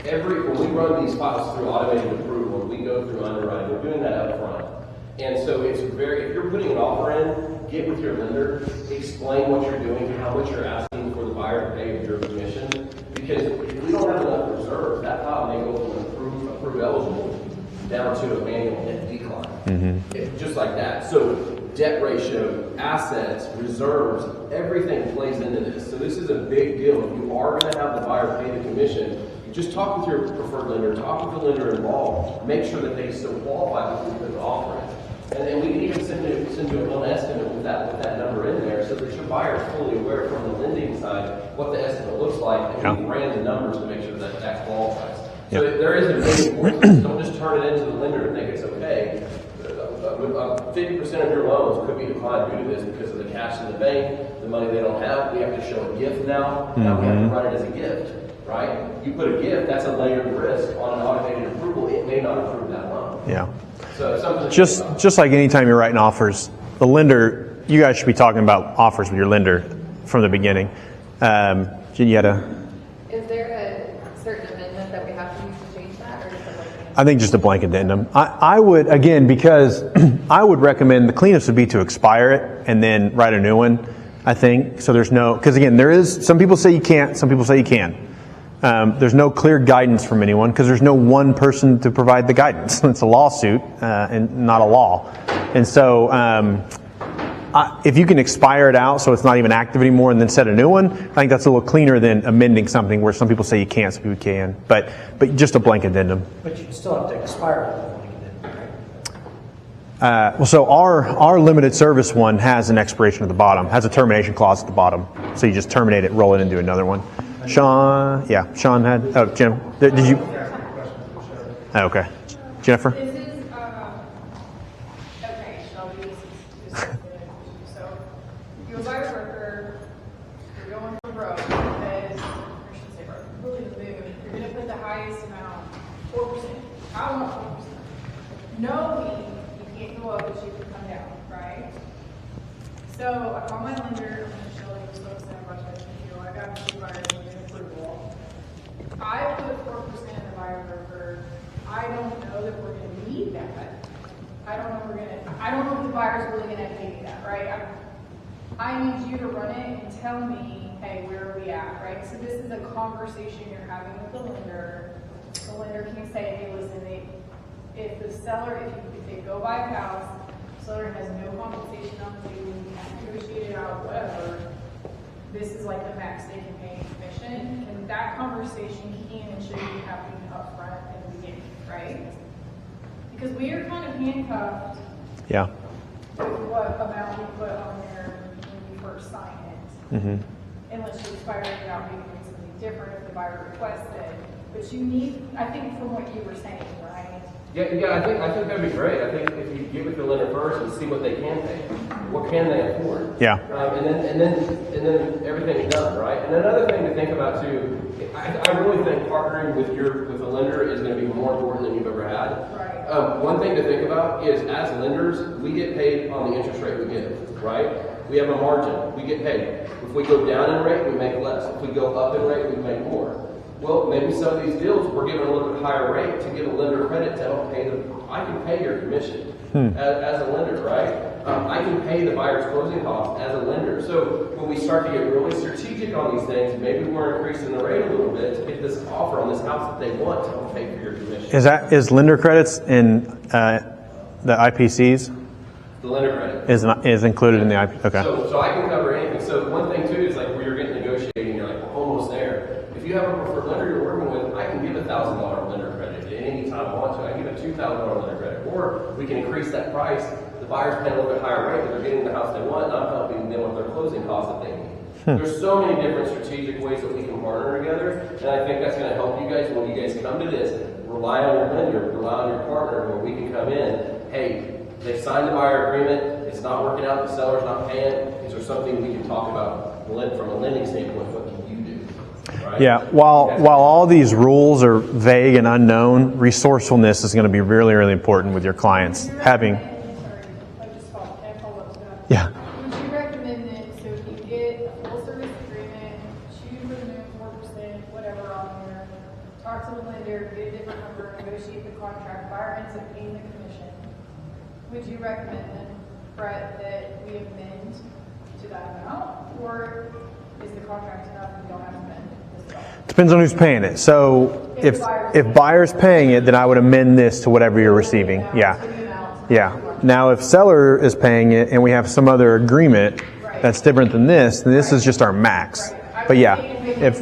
when we run these files through automated approval, we go through underwriting, we're doing that up front. And so if you're putting an offer in, get with your lender, explain what you're doing, how much you're asking for the buyer to pay with your commission. Because if we don't have enough reserves, that file may go from approved eligible down to a manual debt decline. Mm-hmm. Just like that. So debt ratio, assets, reserves, everything plays into this. So this is a big deal. If you are going to have the buyer pay the commission, just talk with your preferred lender, talk with the lender involved, make sure that they still qualify before you put the offer in. And we can even send you a loan estimate with that number in there so that your buyer is fully aware from the lending side what the estimate looks like, and we ran the numbers to make sure that qualifies. So there is a big importance. Don't just turn it into the lender and think it's okay. 50% of your loans could be declined due to this because of the cash in the bank, the money they don't have. We have to show a gift now. Now we have to run it as a gift. Right? You put a gift, that's a layered risk on an automated approval. It may not approve that loan. Yeah. So something just like anytime you're writing offers, the lender, you guys should be talking about offers with your lender from the beginning. Giulietta? Is there a certain amendment that we have to use to change that, or just a blanket? I think just a blanket addendum. I would, again, because I would recommend the cleanest would be to expire it and then write a new one, I think. So there's no, because again, there is, some people say you can't, some people say you can. There's no clear guidance from anyone because there's no one person to provide the guidance. It's a lawsuit and not a law. And so if you can expire it out so it's not even active anymore and then set a new one, I think that's a little cleaner than amending something where some people say you can't, some people can. But just a blanket addendum. But you still have to expire that blanket addendum, right? Well, so our limited service one has an expiration at the bottom, has a termination clause at the bottom. So you just terminate it, roll it into another one. Sean had, Jim, did you? Oh, okay. Jennifer? Is it knowing you can't go up, but you can come down, right? So I call my lender, I'm gonna show you this folks that I brought to you. I got the buyer approval. I put 4% in the buyer broker. I don't know that we're gonna need that. I don't know if the buyer's really gonna pay me that, right? I need you to run it and tell me, hey, where are we at, right? So this is a conversation you're having with the lender. The lender can say, hey, listen, if the seller, if they go buy a house, the seller has no compensation on the table, we can't negotiate it out, whatever, this is like the max they can pay in commission. And that conversation can and should be happening upfront in the beginning, right? Because we are kind of handcuffed Yeah. with what amount we put on there when we first sign it. Mm-hmm. Unless you expire it out, maybe doing something different if the buyer requests it. But you need, I think from what you were saying, right? Yeah, I think that'd be great. I think if you get with the lender first and see what they can pay, what can they afford? Yeah. And then everything's done, right? And another thing to think about too, I really think partnering with the lender is going to be more important than you've ever had. Right. One thing to think about is as lenders, we get paid on the interest rate we give, right? We have a margin. We get paid. If we go down in rate, we make less. If we go up in rate, we make more. Well, maybe some of these deals we're giving a little bit higher rate to give a lender credit to help pay I can pay your commission as a lender, right? I can pay the buyer's closing costs as a lender. So when we start to get really strategic on these things, maybe we're increasing the rate a little bit to get this offer on this house that they want to help pay for your commission. Is lender credits in the IPCs? The lender credit Is included in the IP? Okay. So I can cover anything. So one thing too is like where you're getting negotiating, you're like almost there. If you have a preferred lender you're working with, I can give $1,000 lender credit at any time I want to. I can give a $2,000 lender credit, or we can increase that price. The buyer's paying a little bit higher rate, but they're getting the house they want, and I'm helping them with their closing costs that they need. There's so many different strategic ways that we can partner together, and I think that's going to help you guys when you guys come to this. Rely on your lender, rely on your partner, where we can come in. Hey, they signed the buyer agreement. It's not working out. The seller's not paying. Is there something we can talk about from a lending standpoint? What can you do? Right? Yeah. While all these rules are vague and unknown, resourcefulness is going to be really, really important with your clients. Having. Sorry, I just follow up to that. Yeah. Would you recommend then, so if you get a full service agreement, shoot for the moon, 4%, whatever on there, talk to the lender, get a different number, negotiate the contract, buyer ends up paying the commission, would you recommend then, Brett, that we amend to that amount? Or is the contract enough and we don't have to amend this at all? Depends on who's paying it. So if buyer's paying it, then I would amend this to whatever you're receiving. Yeah. Yeah. Now, if seller is paying it and we have some other agreement that's different than this, then this is just our max. But yeah, if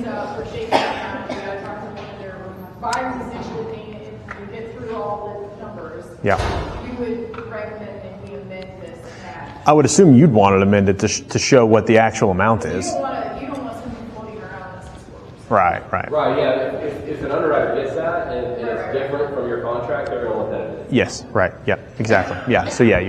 buyer's essentially paying it, if you get through all the numbers, you would recommend that we amend this match. I would assume you'd want it amended to show what the actual amount is. You don't want something floating around this disclosure. Right. Right, yeah. If an underwriter gets that and it's different from your contract, they're going to want that. Yes. Right. Yeah. Exactly. Yeah. So yeah,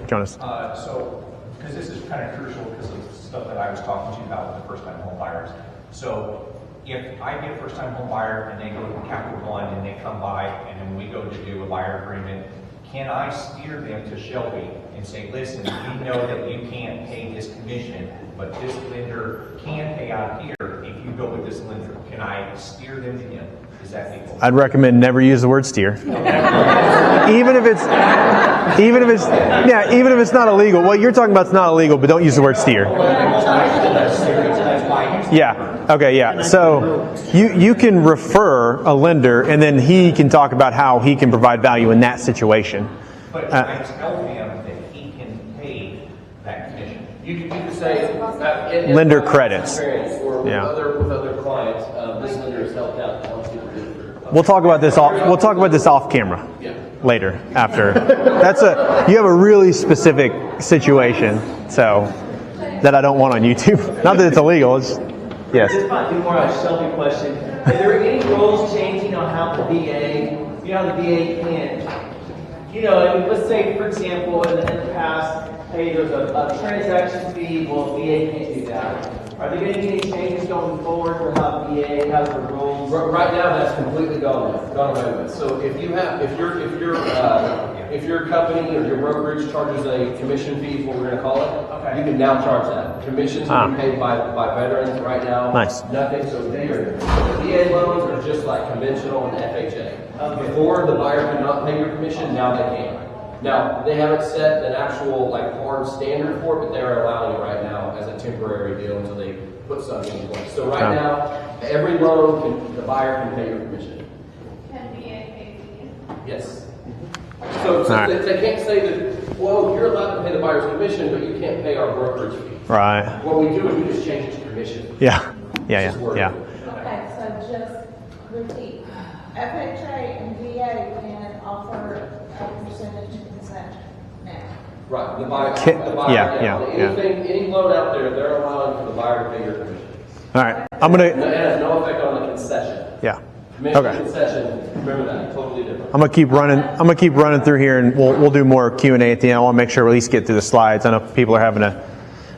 Jonas. So, because this is kind of crucial because of stuff that I was talking to you about with the first-time home buyers. So, if I get a first-time home buyer and they go to Capital One and they come by and then we go to do a buyer agreement, can I steer them to Shelby and say, listen, we know that you can't pay this commission, but this lender can pay out here if you go with this lender. Can I steer them to him? Is that legal? I'd recommend never use the word steer. even if it's not illegal. What you're talking about is not illegal, but don't use the word steer. Yeah. Okay. Yeah. So you can refer a lender, and then he can talk about how he can provide value in that situation. But I tell him that he can pay that commission. You can say lender credits. Or with other clients, this lender has helped out. We'll talk about this off camera. Yeah. Later after. You have a really specific situation, so that I don't want on YouTube. Not that it's illegal. Yes. This might be more of a Shelby question. Are there any rules changing on how the VA, how the VA can, let's say, for example, in the past, hey, there's a transaction fee, well, VA can't do that. Are there going to be any changes going forward for how VA has the rules Right now, that's completely gone away with. So if your company or your brokerage charges a commission fee, is what we're going to call it, Okay. you can now charge that. Commissions can be paid by veterans right now. Nice. Nothing. So the VA loans are just like conventional and FHA. Before, the buyer could not pay your commission. Now they can. Now they haven't set an actual like hard standard for it, but they're allowing it right now as a temporary deal until they put something in place. So right now, every loan the buyer can pay your commission. Can VA pay fees? Yes. So Right. they can't say that, well, you're allowed to pay the buyer's commission, but you can't pay our brokerage fee. Right. What we do is we just change it to commission. Yeah. Yeah. Just word. Yeah. Okay, so just repeat. FHA and VA can offer a percentage concession now. Right. The buyer. Yeah. Any loan out there, they're allowing for the buyer to pay your commission. All right. It has no effect on the concession. Yeah. Commission Okay. concession, remember that, totally different. I'm gonna keep running through here, and we'll do more Q&A at the end. I want to make sure we at least get through the slides. I know people are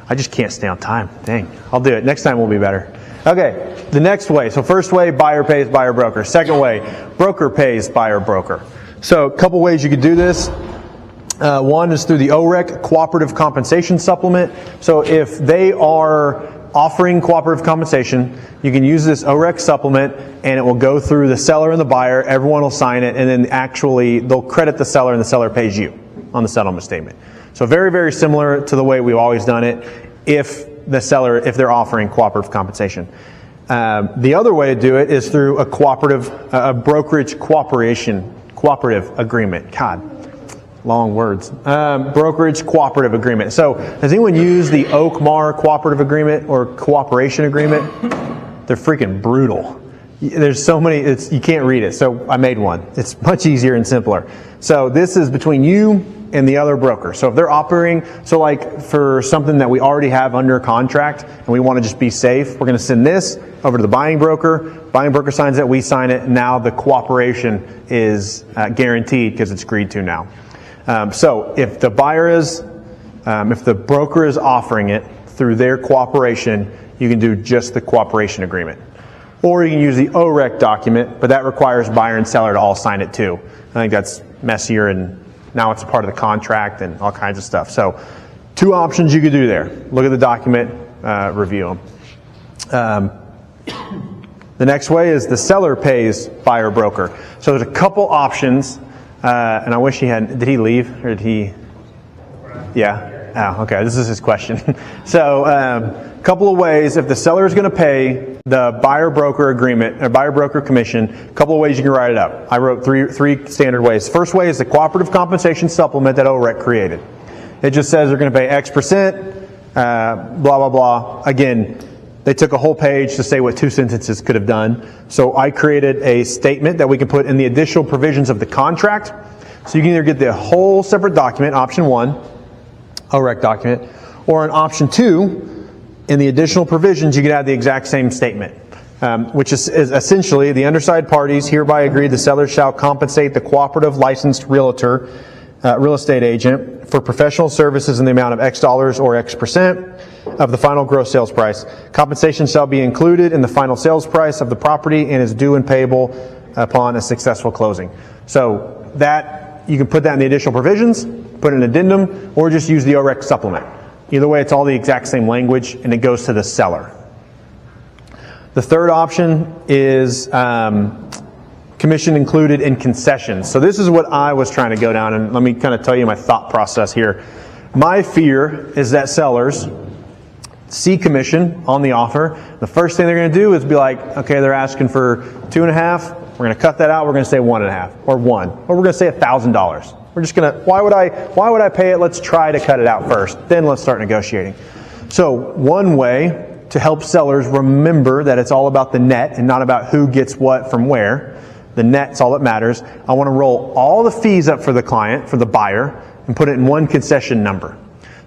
I just can't stay on time. Dang. I'll do it. Next time will be better. Okay. The next way. So first way, buyer pays buyer broker. Second way, broker pays buyer broker. So a couple ways you could do this. One is through the OREC Cooperative Compensation Supplement. So if they are offering cooperative compensation, you can use this OREC supplement, and it will go through the seller and the buyer. Everyone will sign it, and then actually they'll credit the seller, and the seller pays you on the settlement statement. So very, very similar to the way we've always done it if they're offering cooperative compensation. The other way to do it is through a brokerage cooperative agreement. God, long words. Brokerage cooperative agreement. So has anyone used the Oak-Mar cooperative agreement or cooperation agreement? They're freaking brutal. There's so many, you can't read it. So I made one. It's much easier and simpler. So this is between you and the other broker. So if they're operating, so like for something that we already have under contract and we want to just be safe, we're going to send this over to the buying broker. Buying broker signs it, we sign it. Now the cooperation is guaranteed because it's agreed to now. So if the broker is offering it through their cooperation, you can do just the cooperation agreement. Or you can use the OREC document, but that requires buyer and seller to all sign it too. I think that's messier, and now it's a part of the contract and all kinds of stuff. So 2 options you could do there. Look at the document, review them. The next way is the seller pays buyer broker. So there's a couple options, and I wish did he leave or did he? Yeah. Oh, okay. This is his question. So a couple of ways. If the seller is going to pay the buyer broker agreement or buyer broker commission, a couple of ways you can write it up. I wrote three standard ways. First way is the cooperative compensation supplement that OREC created. It just says they're going to pay X%, blah, blah, blah. Again, they took a whole page to say what 2 sentences could have done. So I created a statement that we can put in the additional provisions of the contract. So you can either get the whole separate document, option 1, OREC document, or in option 2, in the additional provisions, you can add the exact same statement, which is essentially the undersigned parties hereby agree the seller shall compensate the cooperative licensed realtor, real estate agent for professional services in the amount of X dollars or X% of the final gross sales price. Compensation shall be included in the final sales price of the property and is due and payable upon a successful closing. So that you can put that in the additional provisions, put an addendum, or just use the OREC supplement. Either way, it's all the exact same language, and it goes to the seller. The third option is commission included in concessions. So this is what I was trying to go down, and let me kind of tell you my thought process here. My fear is that sellers see commission on the offer. The first thing they're going to do is be like, okay, they're asking for 2.5. We're going to cut that out. We're going to say 1.5 or 1, or we're going to say $1,000. We're just going to, why would I pay it? Let's try to cut it out first. Then let's start negotiating. So one way to help sellers remember that it's all about the net and not about who gets what from where. The net's all that matters. I want to roll all the fees up for the client, for the buyer, and put it in one concession number.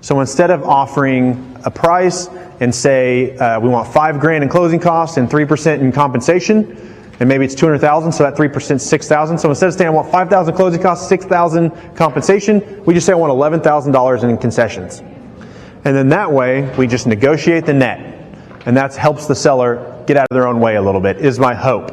So instead of offering a price and say we want $5,000 in closing costs and 3% in compensation, and maybe it's $200,000, so that 3% is $6,000. So instead of saying I want $5,000 closing costs, $6,000 compensation, we just say I want $11,000 in concessions. And then that way, we just negotiate the net. And that helps the seller get out of their own way a little bit, is my hope.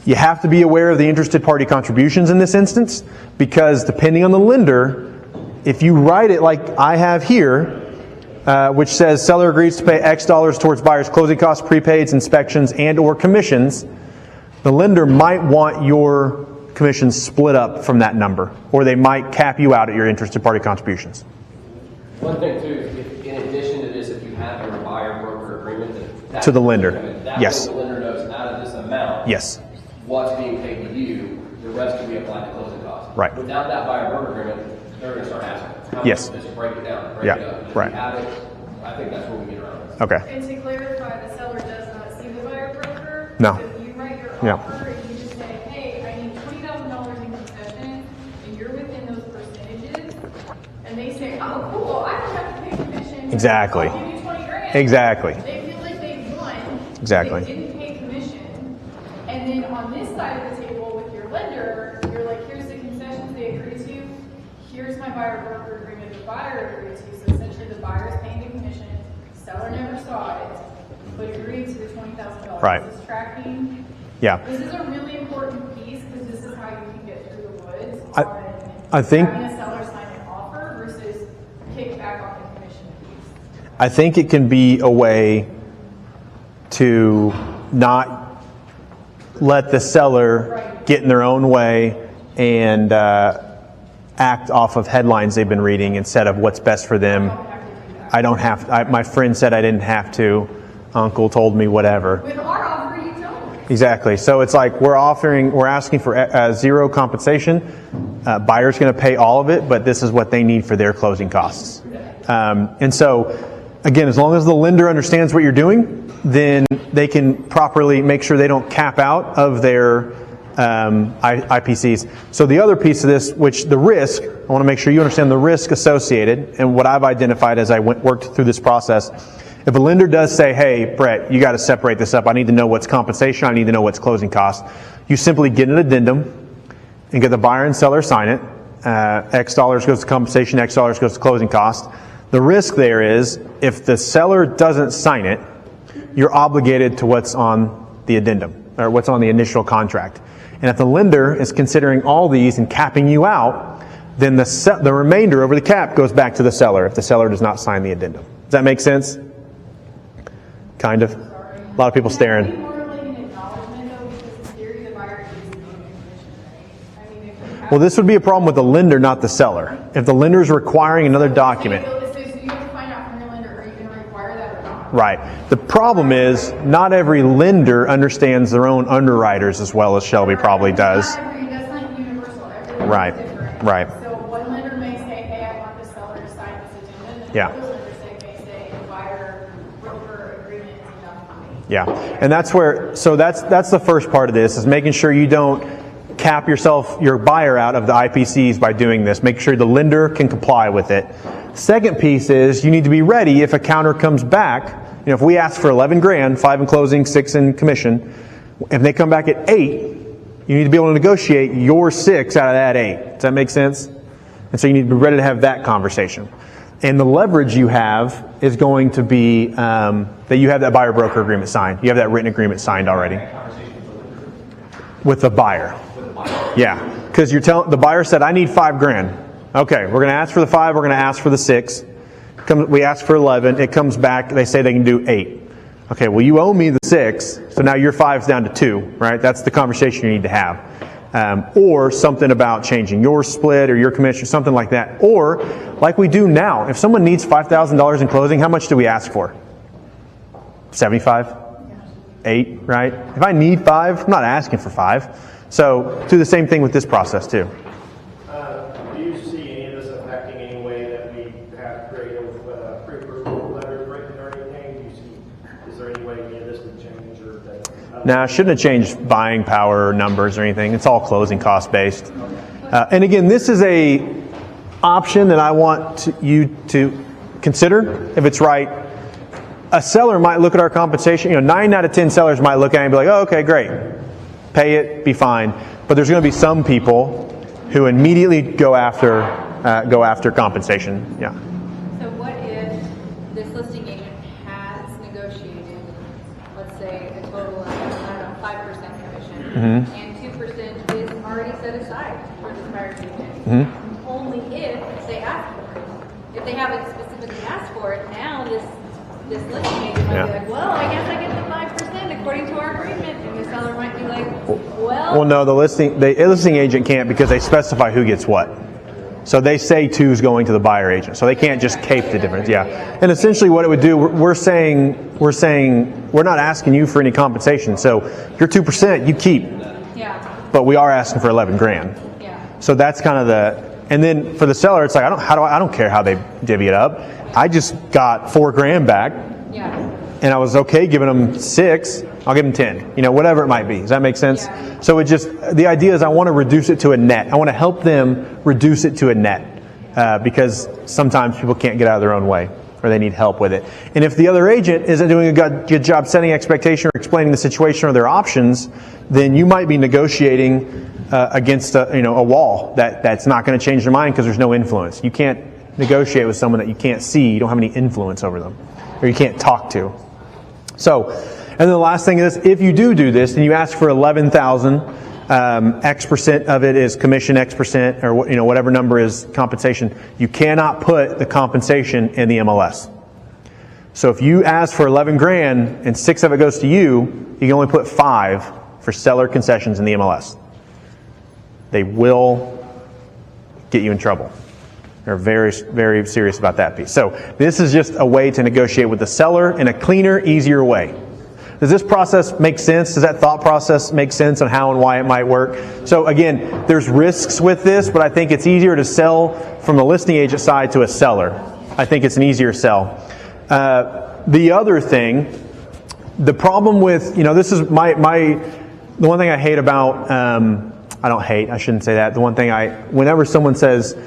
You have to be aware of the interested party contributions in this instance, because depending on the lender, if you write it like I have here, which says seller agrees to pay X dollars towards buyer's closing costs, prepaids, inspections, and or commissions, the lender might want your commissions split up from that number, or they might cap you out at your interested party contributions. One thing too, if, in addition to this, if you have your buyer-broker agreement, that To the lender. that Yes. way the lender knows out of this amount, Yes. what's being paid to you, the rest can be applied to closing costs. Right. Without that buyer-broker agreement, they're going to start asking, how much Yes. is this? Break it down, break Yeah, it up. And if right. you have it, I think that's where we get around this. Okay. And to clarify, the seller does not see the buyer broker. No. So if you write your Yeah. offer and you just say, hey, I need $20,000 in concessions, and you're within those percentages, and they say, oh, cool, I don't have to pay commission. Exactly. I'll give you 20 grand. Exactly. They feel like they won. Exactly. They didn't pay commission. And then on this side of the table with your lender, you're like, here's the concessions they agreed to. Here's my buyer broker agreement the buyer agreed to. So essentially the buyer's paying the commission. Seller never saw it, but agreed to the $20,000. Right. This is tracking. Yeah. This is a really important piece because this is how you can get through the woods I think- having a seller sign an offer versus kick back on the commission piece. I think it can be a way to not let the seller get in their own way and act off of headlines they've been reading instead of what's best for them. I don't have to. My friend said I didn't have to. Uncle told me whatever. With our offer, you don't. Exactly. So it's like we're asking for zero compensation. Buyer's going to pay all of it, but this is what they need for their closing costs. And so, again, as long as the lender understands what you're doing, then they can properly make sure they don't cap out of their IPCs. So the other piece of this, which the risk, I want to make sure you understand the risk associated and what I've identified as I worked through this process. If a lender does say, hey, Brett, you got to separate this up. I need to know what's compensation. I need to know what's closing costs. You simply get an addendum and get the buyer and seller sign it. X dollars goes to compensation, X dollars goes to closing costs. The risk there is if the seller doesn't sign it, you're obligated to what's on the addendum or what's on the initial contract. And if the lender is considering all these and capping you out, then the remainder over the cap goes back to the seller if the seller does not sign the addendum. Does that make sense? Kind of. A lot of people staring. Can that be more like an acknowledgement though, because in theory the buyer agrees to pay the commission, right? I mean, if you have. Well, this would be a problem with the lender, not the seller. If the lender is requiring another document. So you have to find out from your lender, are you going to require that or not? Right. The problem is not every lender understands their own underwriters as well as Shelby probably does. Not every, that's not universal. Everyone's Right. different. Right. So one lender may say, hey, I want the seller to sign this addendum. And Yeah. another lender may say the buyer broker agreement is enough for me. Yeah. And that's where, so that's the first part of this is making sure you don't cap your buyer out of the IPCs by doing this. Make sure the lender can comply with it. Second piece is you need to be ready if a counter comes back. You know, if we ask for 11 grand, 5 in closing, 6 in commission, if they come back at 8, you need to be able to negotiate your 6 out of that 8. Does that make sense? And so you need to be ready to have that conversation. And the leverage you have is going to be that you have that buyer broker agreement signed. You have that written agreement signed already. With the buyer. Yeah. Because the buyer said, I need 5 grand. Okay, we're going to ask for the 5, we're going to ask for the 6. We ask for 11, it comes back, they say they can do 8. Okay, well you owe me the 6, so now your 5's down to 2, right? That's the conversation you need to have. Or something about changing your split or your commission, something like that. Or, like we do now, if someone needs $5,000 in closing, how much do we ask for? 75? 8, right? If I need 5, I'm not asking for 5. So, do the same thing with this process too. Do you see any of this affecting any way that we have creative pre-approval letters written or anything? Do you see, is there any way any of this would change or that? Now, it shouldn't have changed buying power or numbers or anything. It's all closing cost based. And again, this is a option that I want you to consider if it's right. A seller might look at our compensation. 9 out of 10 sellers might look at it and be like, oh, okay, great. Pay it, be fine. But there's going to be some people who immediately go after compensation. Yeah. So what if this listing agent has negotiated 5% commission, Mm-hmm. and 2% is already set aside for this buyer's agent. Mm-hmm. Only if they ask for it. If they haven't specifically asked for it, now this listing agent might be like, well, I guess I get the 5% according to our agreement, and the seller might be like, Well, no, the listing agent can't because they specify who gets what. So they say 2 is going to the buyer agent, so they can't just cape the difference. Yeah, and essentially what it would do, we're saying we're not asking you for any compensation. So your 2% you keep, yeah, but we are asking for 11 grand. yeah. So that's kind of and then for the seller, it's like I don't care how they divvy it up. I just got 4 grand back. Yeah. And I was okay giving them 6, I'll give them 10, whatever it might be. Does that make sense? Yeah. So the idea is I want to reduce it to a net. I want to help them reduce it to a net because sometimes people can't get out of their own way or they need help with it. And if the other agent isn't doing a good job setting expectation or explaining the situation or their options, then you might be negotiating against a wall that's not going to change their mind because there's no influence. You can't negotiate with someone that you can't see, you don't have any influence over them, or you can't talk to. So, and then the last thing is, if you do this, and you ask for 11,000, X percent of it is commission, X percent, or whatever number is compensation. You cannot put the compensation in the MLS. So if you ask for 11 grand and 6 of it goes to you, you can only put 5 for seller concessions in the MLS. They will get you in trouble. They're very, very serious about that piece. So this is just a way to negotiate with the seller in a cleaner, easier way. Does this process make sense? Does that thought process make sense on how and why it might work? So again, there's risks with this, but I think it's easier to sell from the listing agent side to a seller. I think it's an easier sell. The other thing, the problem with, this is the one thing I hate about, I shouldn't say that. The one thing whenever someone says,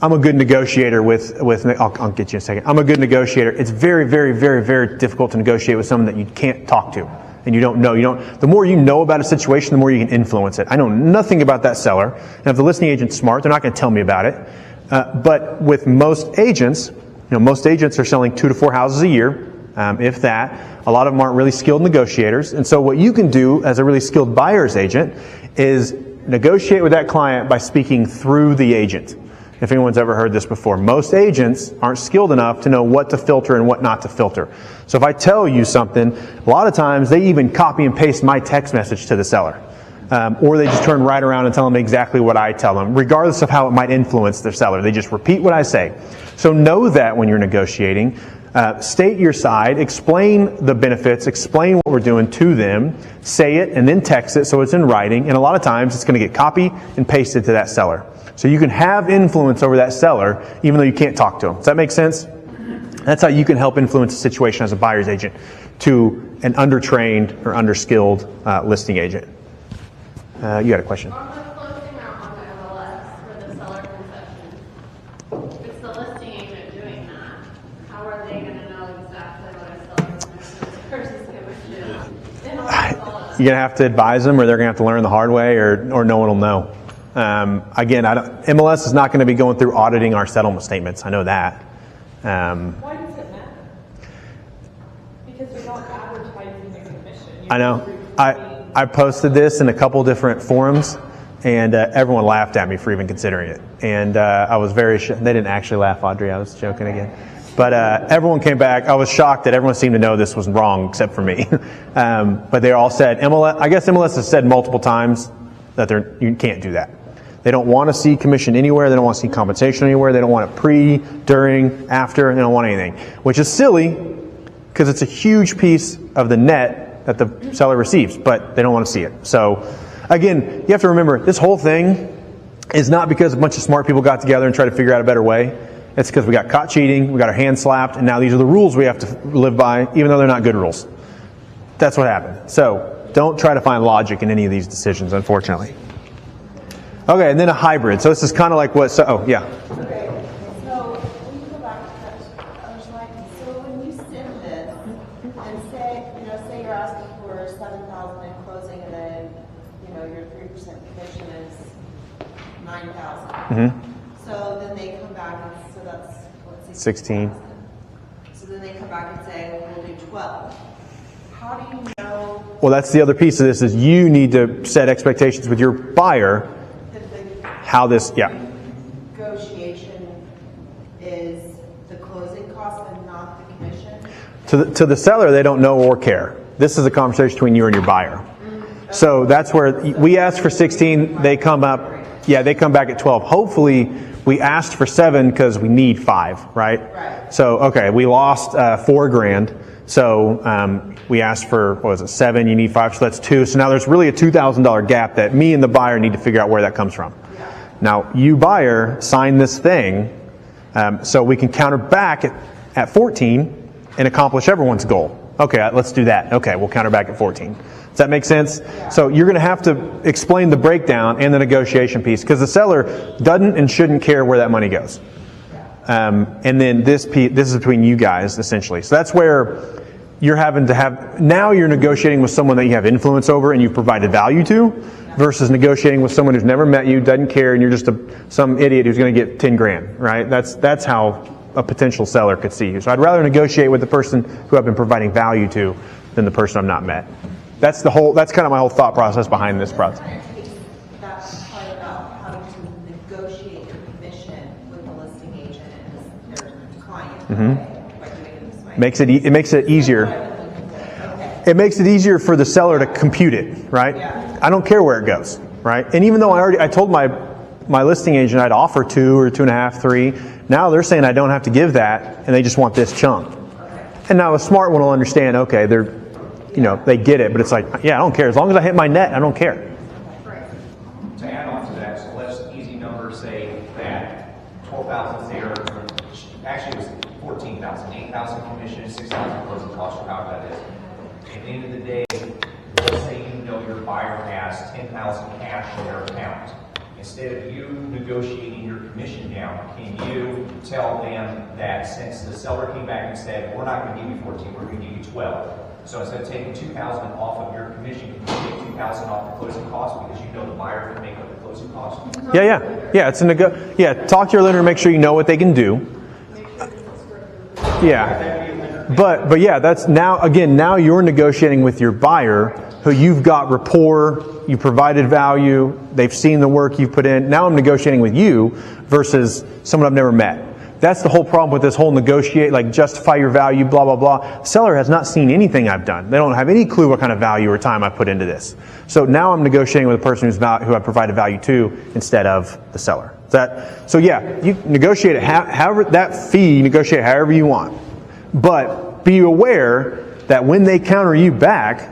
I'm a good negotiator I'll get you in a second. I'm a good negotiator. It's very, very, very, very difficult to negotiate with someone that you can't talk to and you don't know. The more you know about a situation, the more you can influence it. I know nothing about that seller. And if the listing agent's smart, they're not going to tell me about it. But with most agents, most agents are selling 2 to 4 houses a year, if that. A lot of them aren't really skilled negotiators. And so what you can do as a really skilled buyer's agent is negotiate with that client by speaking through the agent. If anyone's ever heard this before, most agents aren't skilled enough to know what to filter and what not to filter. So if I tell you something, a lot of times they even copy and paste my text message to the seller. Or they just turn right around and tell them exactly what I tell them, regardless of how it might influence their seller. They just repeat what I say. So know that when you're negotiating. State your side, explain the benefits, explain what we're doing to them, say it, and then text it so it's in writing. And a lot of times it's going to get copied and pasted to that seller. So you can have influence over that seller even though you can't talk to them. Does that make sense? That's how you can help influence a situation as a buyer's agent to an undertrained or underskilled listing agent. You had a question? On the closing out on the MLS for the seller concession, it's the listing agent doing that. How are they going to know exactly what a seller concession is versus commission? You're going to have to advise them, or they're going to have to learn the hard way, or no one will know. Again, MLS is not going to be going through auditing our settlement statements. I know that. Why does it matter? Because you're not advertising a commission. I know. I posted this in a couple different forums, and everyone laughed at me for even considering it. And I was very they didn't actually laugh, Audrey. I was joking again. But everyone came back. I was shocked that everyone seemed to know this was wrong except for me. But they all said, I guess MLS has said multiple times that you can't do that. They don't want to see commission anywhere. They don't want to see compensation anywhere. They don't want it pre, during, after. They don't want anything, which is silly because it's a huge piece of the net that the seller receives, but they don't want to see it. So again, you have to remember this whole thing is not because a bunch of smart people got together and tried to figure out a better way. It's because we got caught cheating, we got our hands slapped, and now these are the rules we have to live by, even though they're not good rules. That's what happened. So don't try to find logic in any of these decisions, unfortunately. Okay, and then a hybrid. So this is kind of like what, yeah. Okay, so when you go back to that, I was like, so when you send this and say you're asking for 7,000 in closing and then, your 3% commission is 9,000. Mm-hmm. So then they come back and, so that's, what, 16. So then they come back and say, we'll do 12. How do you know Well, that's the other piece of this is you need to set expectations with your buyer. How this, yeah. Negotiation is the closing cost and not the commission? To the seller, they don't know or care. This is a conversation between you and your buyer. So that's where we asked for 16, they come up, they come back at 12. Hopefully, we asked for 7 because we need 5, right? Right. So, okay, we lost $4,000. So we asked for, 7, you need 5, so that's 2. So now there's really a $2,000 gap that me and the buyer need to figure out where that comes from. Now, you buyer sign this thing so we can counter back at 14 and accomplish everyone's goal. Okay, let's do that. Okay, we'll counter back at 14. Does that make sense? Yeah. So you're going to have to explain the breakdown and the negotiation piece because the seller doesn't and shouldn't care where that money goes. And then this is between you guys, essentially. So that's where you're having to have, now you're negotiating with someone that you have influence over and you've provided value to, versus negotiating with someone who's never met you, doesn't care, and you're just some idiot who's going to get 10 grand, right? That's how a potential seller could see you. So I'd rather negotiate with the person who I've been providing value to than the person I've not met. That's kind of my whole thought process behind this process. That's part about how to negotiate your commission with the listing agent and their client. Mm-hmm. By doing it this way. It makes it easier. Okay. It makes it easier for the seller to compute it, right? Yeah. I don't care where it goes, right? And even though I told my listing agent I'd offer 2 or 2.5, 3, now they're saying I don't have to give that, and they just want this chunk. And now a smart one will understand. Okay, they get it, but it's like, I don't care as long as I hit my net. I don't care. To add on to that, so let's easy numbers say that 12,000 is there. Actually, it was 14,000, 8,000 commission, 6,000 closing costs, or however that is. At the end of the day, let's say your buyer has 10,000 cash in their account. Instead of you negotiating your commission down, can you tell them that since the seller came back and said, we're not going to give you 14, we're going to give you 12. So instead of taking 2,000 off of your commission, can you take 2,000 off the closing cost because you know the buyer can make up the closing cost? Yeah. It's talk to your lender and make sure you know what they can do. Yeah. But yeah, that's now you're negotiating with your buyer who you've got rapport, you provided value, they've seen the work you've put in. Now I'm negotiating with you versus someone I've never met. That's the whole problem with this whole justify your value, blah, blah, blah. The seller has not seen anything I've done. They don't have any clue what kind of value or time I put into this. So now I'm negotiating with a person who I provided value to instead of the seller. You negotiate it, however that fee, negotiate however you want. But be aware that when they counter you back,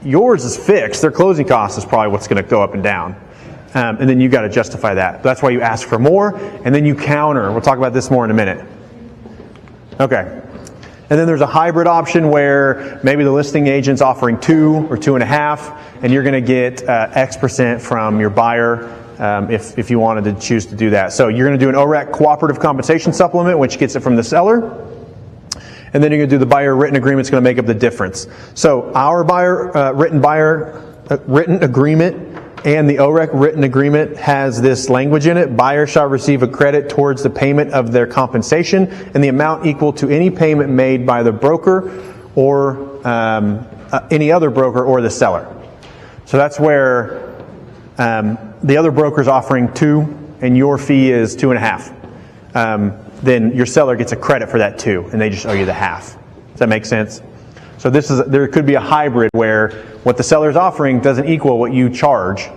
yours is fixed. Their closing cost is probably what's going to go up and down. And then you got to justify that. That's why you ask for more, and then you counter. We'll talk about this more in a minute. Okay. And then there's a hybrid option where maybe the listing agent's offering 2 or 2.5, and you're going to get X% from your buyer if you wanted to choose to do that. So you're going to do an OREC cooperative compensation supplement, which gets it from the seller. And then you're going to do the buyer written agreement. It's going to make up the difference. So our written agreement and the OREC written agreement has this language in it. Buyer shall receive a credit towards the payment of their compensation and the amount equal to any payment made by the broker or any other broker or the seller. So that's where the other broker is offering 2 and your fee is 2.5. Then your seller gets a credit for that 2 and they just owe you the half. Does that make sense? So there could be a hybrid where what the seller is offering doesn't equal what you charge,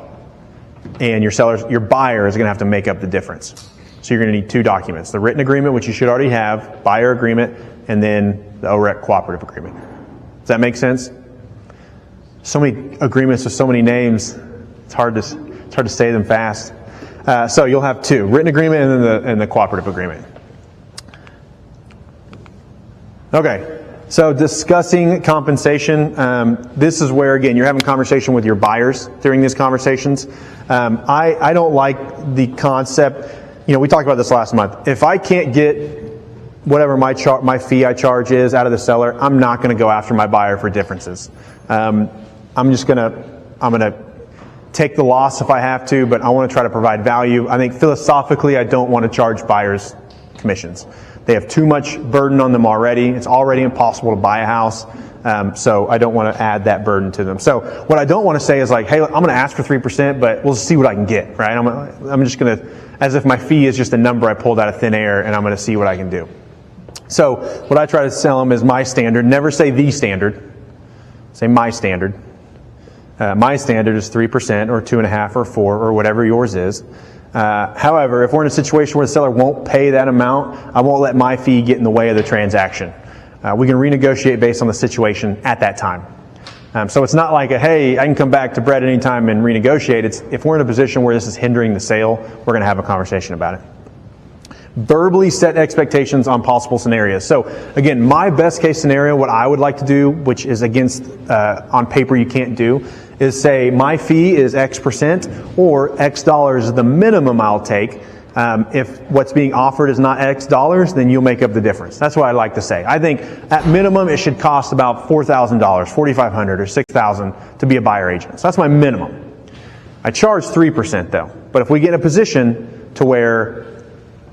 and your buyer is going to have to make up the difference. So you're going to need 2 documents: the written agreement, which you should already have, buyer agreement, and then the OREC cooperative agreement. Does that make sense? So many agreements with so many names, it's hard to say them fast. So you'll have 2: written agreement and the cooperative agreement. Okay. So discussing compensation, this is where, again, you're having conversation with your buyers during these conversations. I don't like the concept. We talked about this last month. If I can't get whatever my fee I charge is out of the seller, I'm not going to go after my buyer for differences. I'm going to take the loss if I have to, but I want to try to provide value. I think philosophically, I don't want to charge buyers commissions. They have too much burden on them already. It's already impossible to buy a house. So I don't want to add that burden to them. So what I don't want to say is like, hey, I'm going to ask for 3%, but we'll see what I can get, right? I'm just going to, as if my fee is just a number I pulled out of thin air, and I'm going to see what I can do. So what I try to sell them is my standard. Never say the standard. Say my standard. My standard is 3% or 2.5% or 4% or whatever yours is. However, if we're in a situation where the seller won't pay that amount, I won't let my fee get in the way of the transaction. We can renegotiate based on the situation at that time. So it's not like hey, I can come back to Brett anytime and renegotiate. It's if we're in a position where this is hindering the sale, we're going to have a conversation about it. Verbally set expectations on possible scenarios. So again, my best case scenario, what I would like to do, which is against, on paper you can't do, is say my fee is X% or X dollars is the minimum I'll take. If what's being offered is not X dollars, then you'll make up the difference. That's what I like to say. I think at minimum it should cost about $4,000, $4,500 or $6,000 to be a buyer agent. So that's my minimum. I charge 3% though. But if we get in a position to where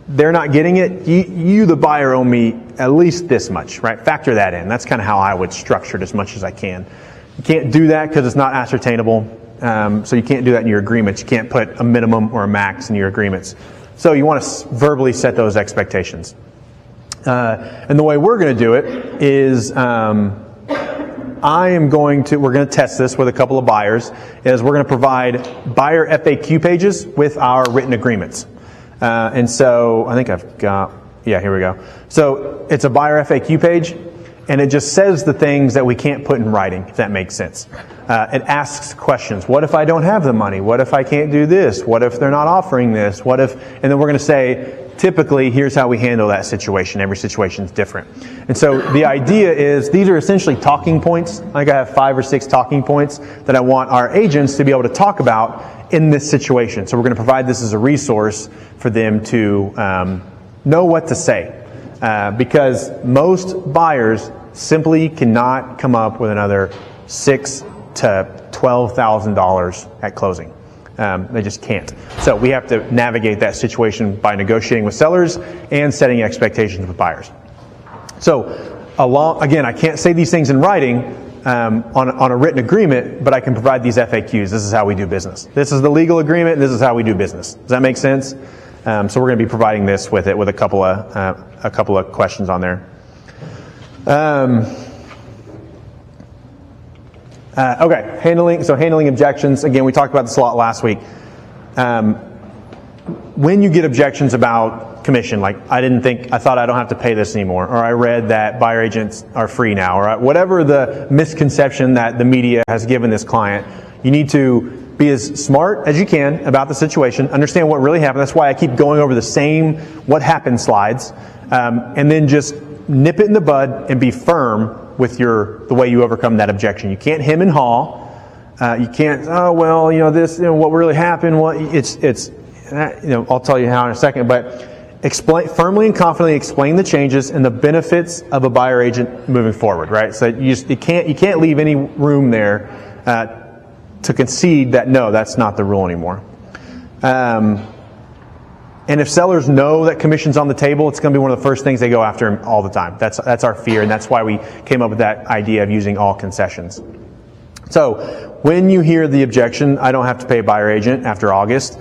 they're not getting it, you the buyer owe me at least this much, right? Factor that in. That's kind of how I would structure it as much as I can. You can't do that because it's not ascertainable. So you can't do that in your agreements. You can't put a minimum or a max in your agreements. So you want to verbally set those expectations. And the way we're going to do it is we're going to test this with a couple of buyers, is we're going to provide buyer FAQ pages with our written agreements. And so I think here we go. So it's a buyer FAQ page, and it just says the things that we can't put in writing, if that makes sense. It asks questions. What if I don't have the money? What if I can't do this? What if they're not offering this? And then we're going to say, typically, here's how we handle that situation. Every situation is different. And so the idea is these are essentially talking points. Like I have 5 or 6 talking points that I want our agents to be able to talk about in this situation. So we're going to provide this as a resource for them to know what to say. Because most buyers simply cannot come up with another $6,000 to $12,000 at closing. They just can't. So we have to navigate that situation by negotiating with sellers and setting expectations with buyers. So again, I can't say these things in writing on a written agreement, but I can provide these FAQs. This is how we do business. This is the legal agreement, and this is how we do business. Does that make sense? So we're going to be providing this with a couple of questions on there. Okay, handling objections. Again, we talked about this a lot last week. When you get objections about commission, like I thought I don't have to pay this anymore, or I read that buyer agents are free now, or whatever the misconception that the media has given this client, you need to be as smart as you can about the situation, understand what really happened. That's why I keep going over the same what happened slides, and then just nip it in the bud and be firm with the way you overcome that objection. You can't hem and haw. You can't, what really happened. I'll tell you how in a second, but firmly and confidently explain the changes and the benefits of a buyer agent moving forward, right? So you can't leave any room there to concede that no, that's not the rule anymore. And if sellers know that commission's on the table, it's going to be one of the first things they go after all the time. That's our fear, and that's why we came up with that idea of using all concessions. So when you hear the objection, I don't have to pay a buyer agent after August,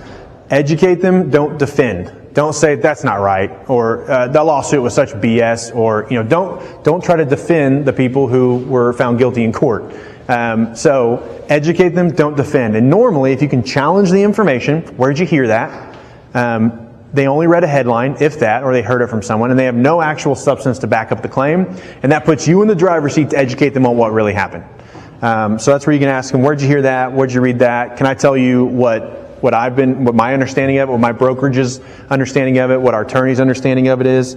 educate them, don't defend. Don't say that's not right, or that lawsuit was such BS, or don't try to defend the people who were found guilty in court. So educate them, don't defend. And normally, if you can challenge the information, where'd you hear that? They only read a headline, if that, or they heard it from someone, and they have no actual substance to back up the claim, and that puts you in the driver's seat to educate them on what really happened. So that's where you can ask them, where'd you hear that? Where'd you read that? Can I tell you what my understanding of it, what my brokerage's understanding of it, what our attorney's understanding of it is?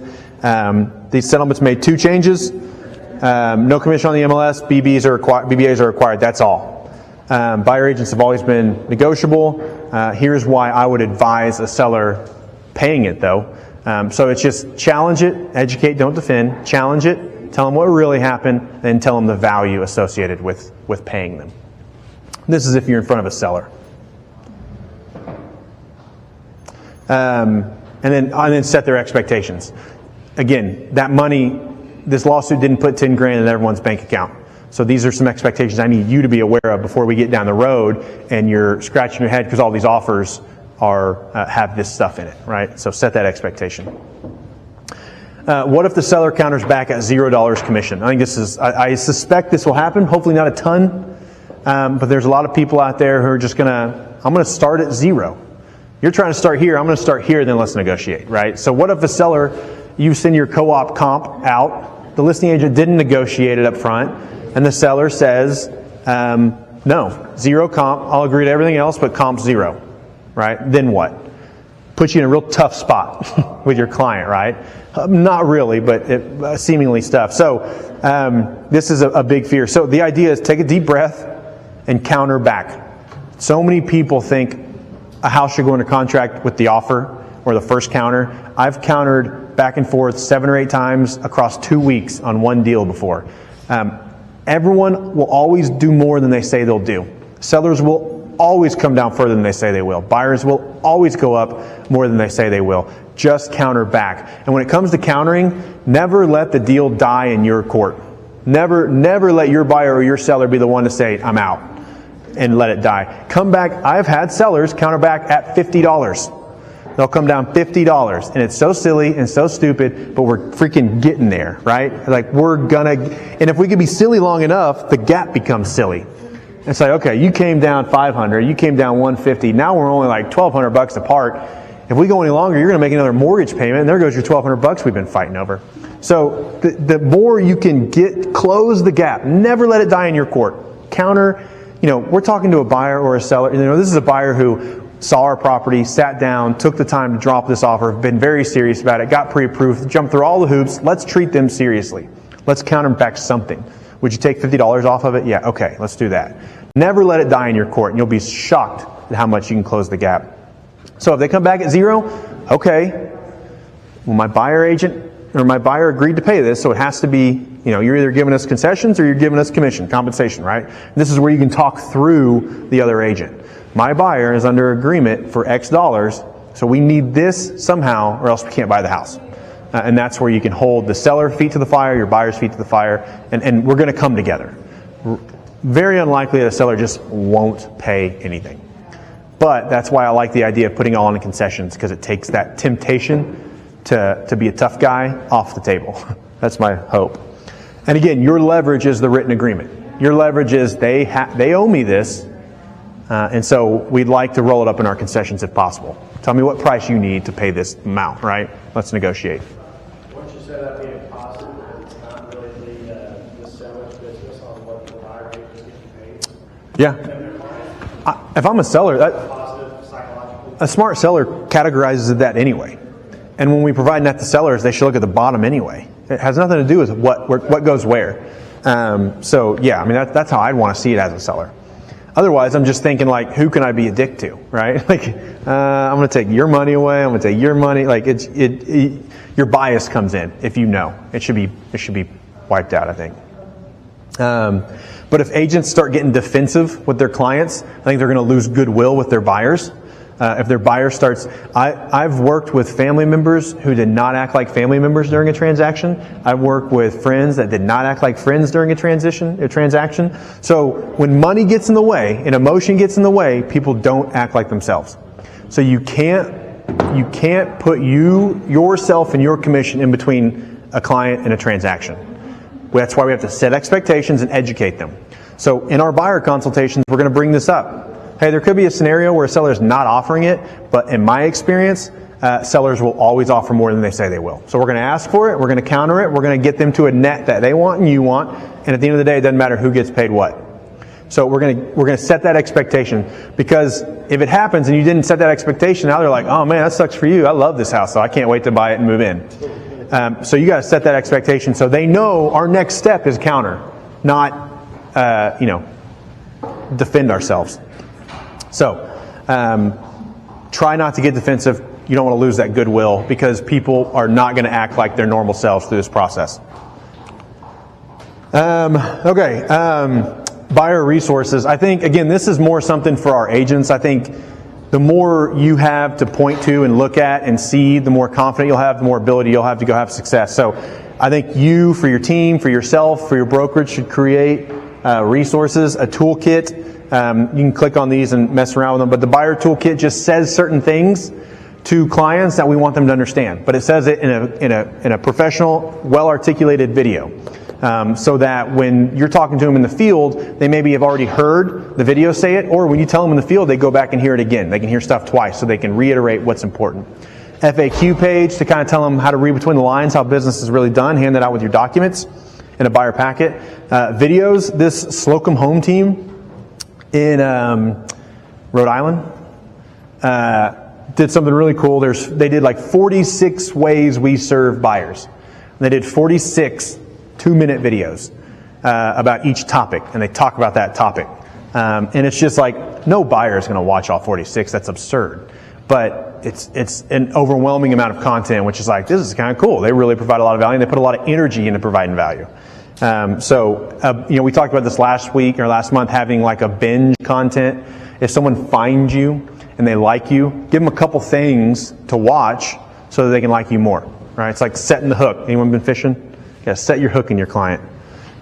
These settlements made 2 changes. No commission on the MLS, BBAs are required, that's all. Buyer agents have always been negotiable. Here's why I would advise a seller paying it though. So it's just challenge it, educate, don't defend, challenge it, tell them what really happened, and tell them the value associated with paying them. This is if you're in front of a seller. And then set their expectations. Again, that money, this lawsuit didn't put 10 grand in everyone's bank account. So these are some expectations I need you to be aware of before we get down the road and you're scratching your head because all these offers have this stuff in it, right? So set that expectation. What if the seller counters back at $0 commission? I think I suspect this will happen. Hopefully not a ton, but there's a lot of people out there who are just I'm going to start at 0. You're trying to start here. I'm going to start here. Then let's negotiate, right? So what if the seller, you send your co-op comp out, the listing agent didn't negotiate it up front, and the seller says, no, 0 comp. I'll agree to everything else, but comp's 0, right? Then what? Puts you in a real tough spot with your client, right? Not really, but seemingly stuff. So this is a big fear. So the idea is take a deep breath and counter back. So many people think a house should go into contract with the offer or the first counter. I've countered back and forth 7 or 8 times across 2 weeks on one deal before. Everyone will always do more than they say they'll do. Sellers will always come down further than they say they will. Buyers will always go up more than they say they will. Just counter back. And when it comes to countering, never let the deal die in your court. Never let your buyer or your seller be the one to say, I'm out, and let it die. Come back. I've had sellers counter back at $50. They'll come down $50. And it's so silly and so stupid, but we're freaking getting there, right? Like and if we could be silly long enough, the gap becomes silly. It's like, okay, you came down $500, you came down $150. Now we're only like $1,200 apart. If we go any longer, you're going to make another mortgage payment, and there goes your $1,200 we've been fighting over. So the more you can close the gap. Never let it die in your court. Counter. We're talking to a buyer or a seller. This is a buyer who saw our property, sat down, took the time to drop this offer, been very serious about it, got pre-approved, jumped through all the hoops. Let's treat them seriously. Let's counter back something. Would you take $50 off of it? Yeah, okay, let's do that. Never let it die in your court, and you'll be shocked at how much you can close the gap. So if they come back at 0, okay, well, my buyer agent or my buyer agreed to pay this, so it has to be, you're either giving us concessions or you're giving us compensation, right? This is where you can talk through the other agent. My buyer is under agreement for X dollars, so we need this somehow or else we can't buy the house. And that's where you can hold the seller feet to the fire, your buyer's feet to the fire, and we're going to come together. Very unlikely that a seller just won't pay anything. But that's why I like the idea of putting all in concessions, because it takes that temptation to be a tough guy off the table. That's my hope. And again, your leverage is the written agreement. Your leverage is they owe me this, and so we'd like to roll it up in our concessions if possible. Tell me what price you need to pay this amount, right? Let's negotiate. Once you set up being positive, it's not really the seller's business on what the buyer is getting paid. Yeah. If I'm a seller, a smart seller categorizes that anyway. And when we provide net to sellers, they should look at the bottom anyway. It has nothing to do with what goes where. So yeah, that's how I'd want to see it as a seller. Otherwise, I'm just thinking like, who can I be a dick to, right? Like, I'm going to take your money away. I'm going to take your money. Like, your bias comes in if you know. It should be wiped out, I think. But if agents start getting defensive with their clients, I think they're going to lose goodwill with their buyers. If their buyer starts, I've worked with family members who did not act like family members during a transaction. I've worked with friends that did not act like friends during a transaction. So when money gets in the way and emotion gets in the way, people don't act like themselves. So you can't put yourself and your commission in between a client and a transaction. That's why we have to set expectations and educate them. So in our buyer consultations, we're going to bring this up. Hey, there could be a scenario where a seller is not offering it, but in my experience, sellers will always offer more than they say they will. So we're going to ask for it, we're going to counter it, we're going to get them to a net that they want and you want, and at the end of the day, it doesn't matter who gets paid what. So we're going to set that expectation, because if it happens and you didn't set that expectation, now they're like, oh man, that sucks for you. I love this house, so I can't wait to buy it and move in. So you got to set that expectation so they know our next step is counter, not defend ourselves. So, try not to get defensive. You don't want to lose that goodwill, because people are not going to act like their normal selves through this process. Buyer resources. I think, again, this is more something for our agents. I think the more you have to point to and look at and see, the more confident you'll have, the more ability you'll have to go have success. So I think you, for your team, for yourself, for your brokerage, should create resources, a toolkit. You can click on these and mess around with them, but the buyer toolkit just says certain things to clients that we want them to understand, but it says it in a professional, well-articulated video. So that when you're talking to them in the field, they maybe have already heard the video say it, or when you tell them in the field, they go back and hear it again. They can hear stuff twice, so they can reiterate what's important. FAQ page to kind of tell them how to read between the lines, how business is really done. Hand that out with your documents in a buyer packet. Videos, this Slocum Home team in Rhode Island did something really cool. They did like 46 ways we serve buyers. And they did 46 2-minute videos about each topic, and they talk about that topic. And it's just like, no buyer is going to watch all 46. That's absurd. But it's an overwhelming amount of content, which is like, this is kind of cool. They really provide a lot of value, and they put a lot of energy into providing value. We talked about this last week or last month, having like a binge content. If someone finds you and they like you, give them a couple things to watch so that they can like you more. Right? It's like setting the hook. Anyone been fishing? You gotta set your hook in your client.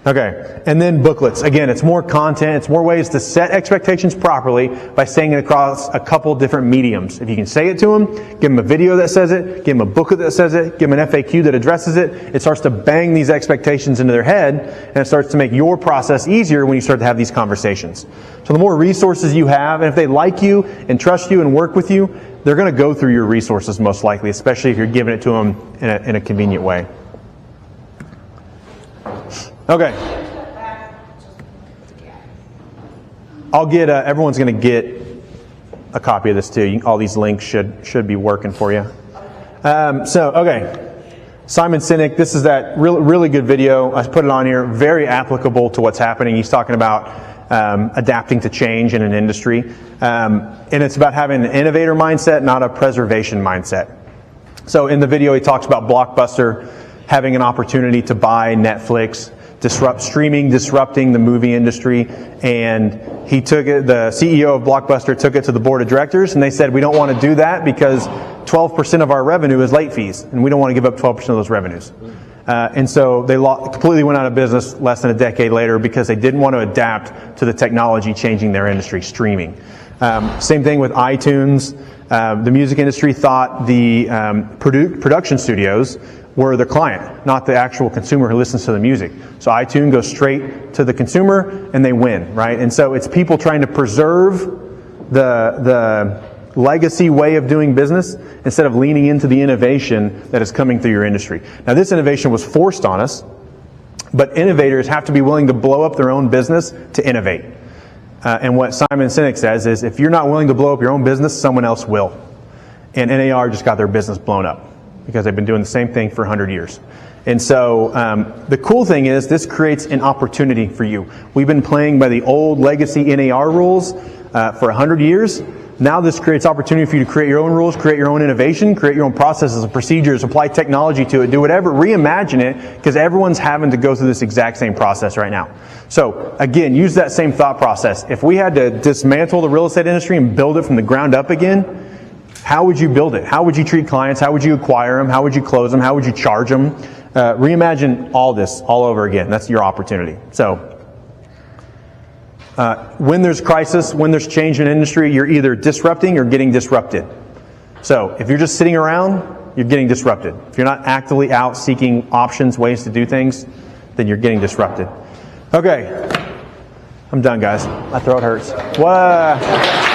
Okay, and then booklets. Again, it's more content. It's more ways to set expectations properly by saying it across a couple different mediums. If you can say it to them, give them a video that says it, give them a booklet that says it, give them an FAQ that addresses it. It starts to bang these expectations into their head, and it starts to make your process easier when you start to have these conversations. So the more resources you have, and if they like you and trust you and work with you, they're going to go through your resources most likely, especially if you're giving it to them in a convenient way. Okay. I'll get, everyone's going to get a copy of this too. All these links should be working for you. Okay. Simon Sinek, this is that really good video. I put it on here. Very applicable to what's happening. He's talking about adapting to change in an industry. And it's about having an innovator mindset, not a preservation mindset. So in the video, he talks about Blockbuster having an opportunity to buy Netflix, disrupting the movie industry, and he took it, the CEO of Blockbuster took it to the board of directors, and they said, we don't want to do that because 12% of our revenue is late fees, and we don't want to give up 12% of those revenues. And so they completely went out of business less than a decade later because they didn't want to adapt to the technology changing their industry, streaming. Same thing with iTunes. The music industry thought the production studios were the client, not the actual consumer who listens to the music. So iTunes goes straight to the consumer and they win, right? And so it's people trying to preserve the legacy way of doing business instead of leaning into the innovation that is coming through your industry. Now this innovation was forced on us, but innovators have to be willing to blow up their own business to innovate. And what Simon Sinek says is, if you're not willing to blow up your own business, someone else will. And NAR just got their business blown up because they've been doing the same thing for 100 years. And so the cool thing is this creates an opportunity for you. We've been playing by the old legacy NAR rules for 100 years. Now this creates opportunity for you to create your own rules, create your own innovation, create your own processes and procedures, apply technology to it, do whatever, reimagine it, because everyone's having to go through this exact same process right now. So again, use that same thought process. If we had to dismantle the real estate industry and build it from the ground up again, how would you build it? How would you treat clients? How would you acquire them? How would you close them? How would you charge them? Reimagine all this all over again. That's your opportunity. So when there's crisis, when there's change in industry, you're either disrupting or getting disrupted. So if you're just sitting around, you're getting disrupted. If you're not actively out seeking options, ways to do things, then you're getting disrupted. Okay. I'm done, guys. My throat hurts. What?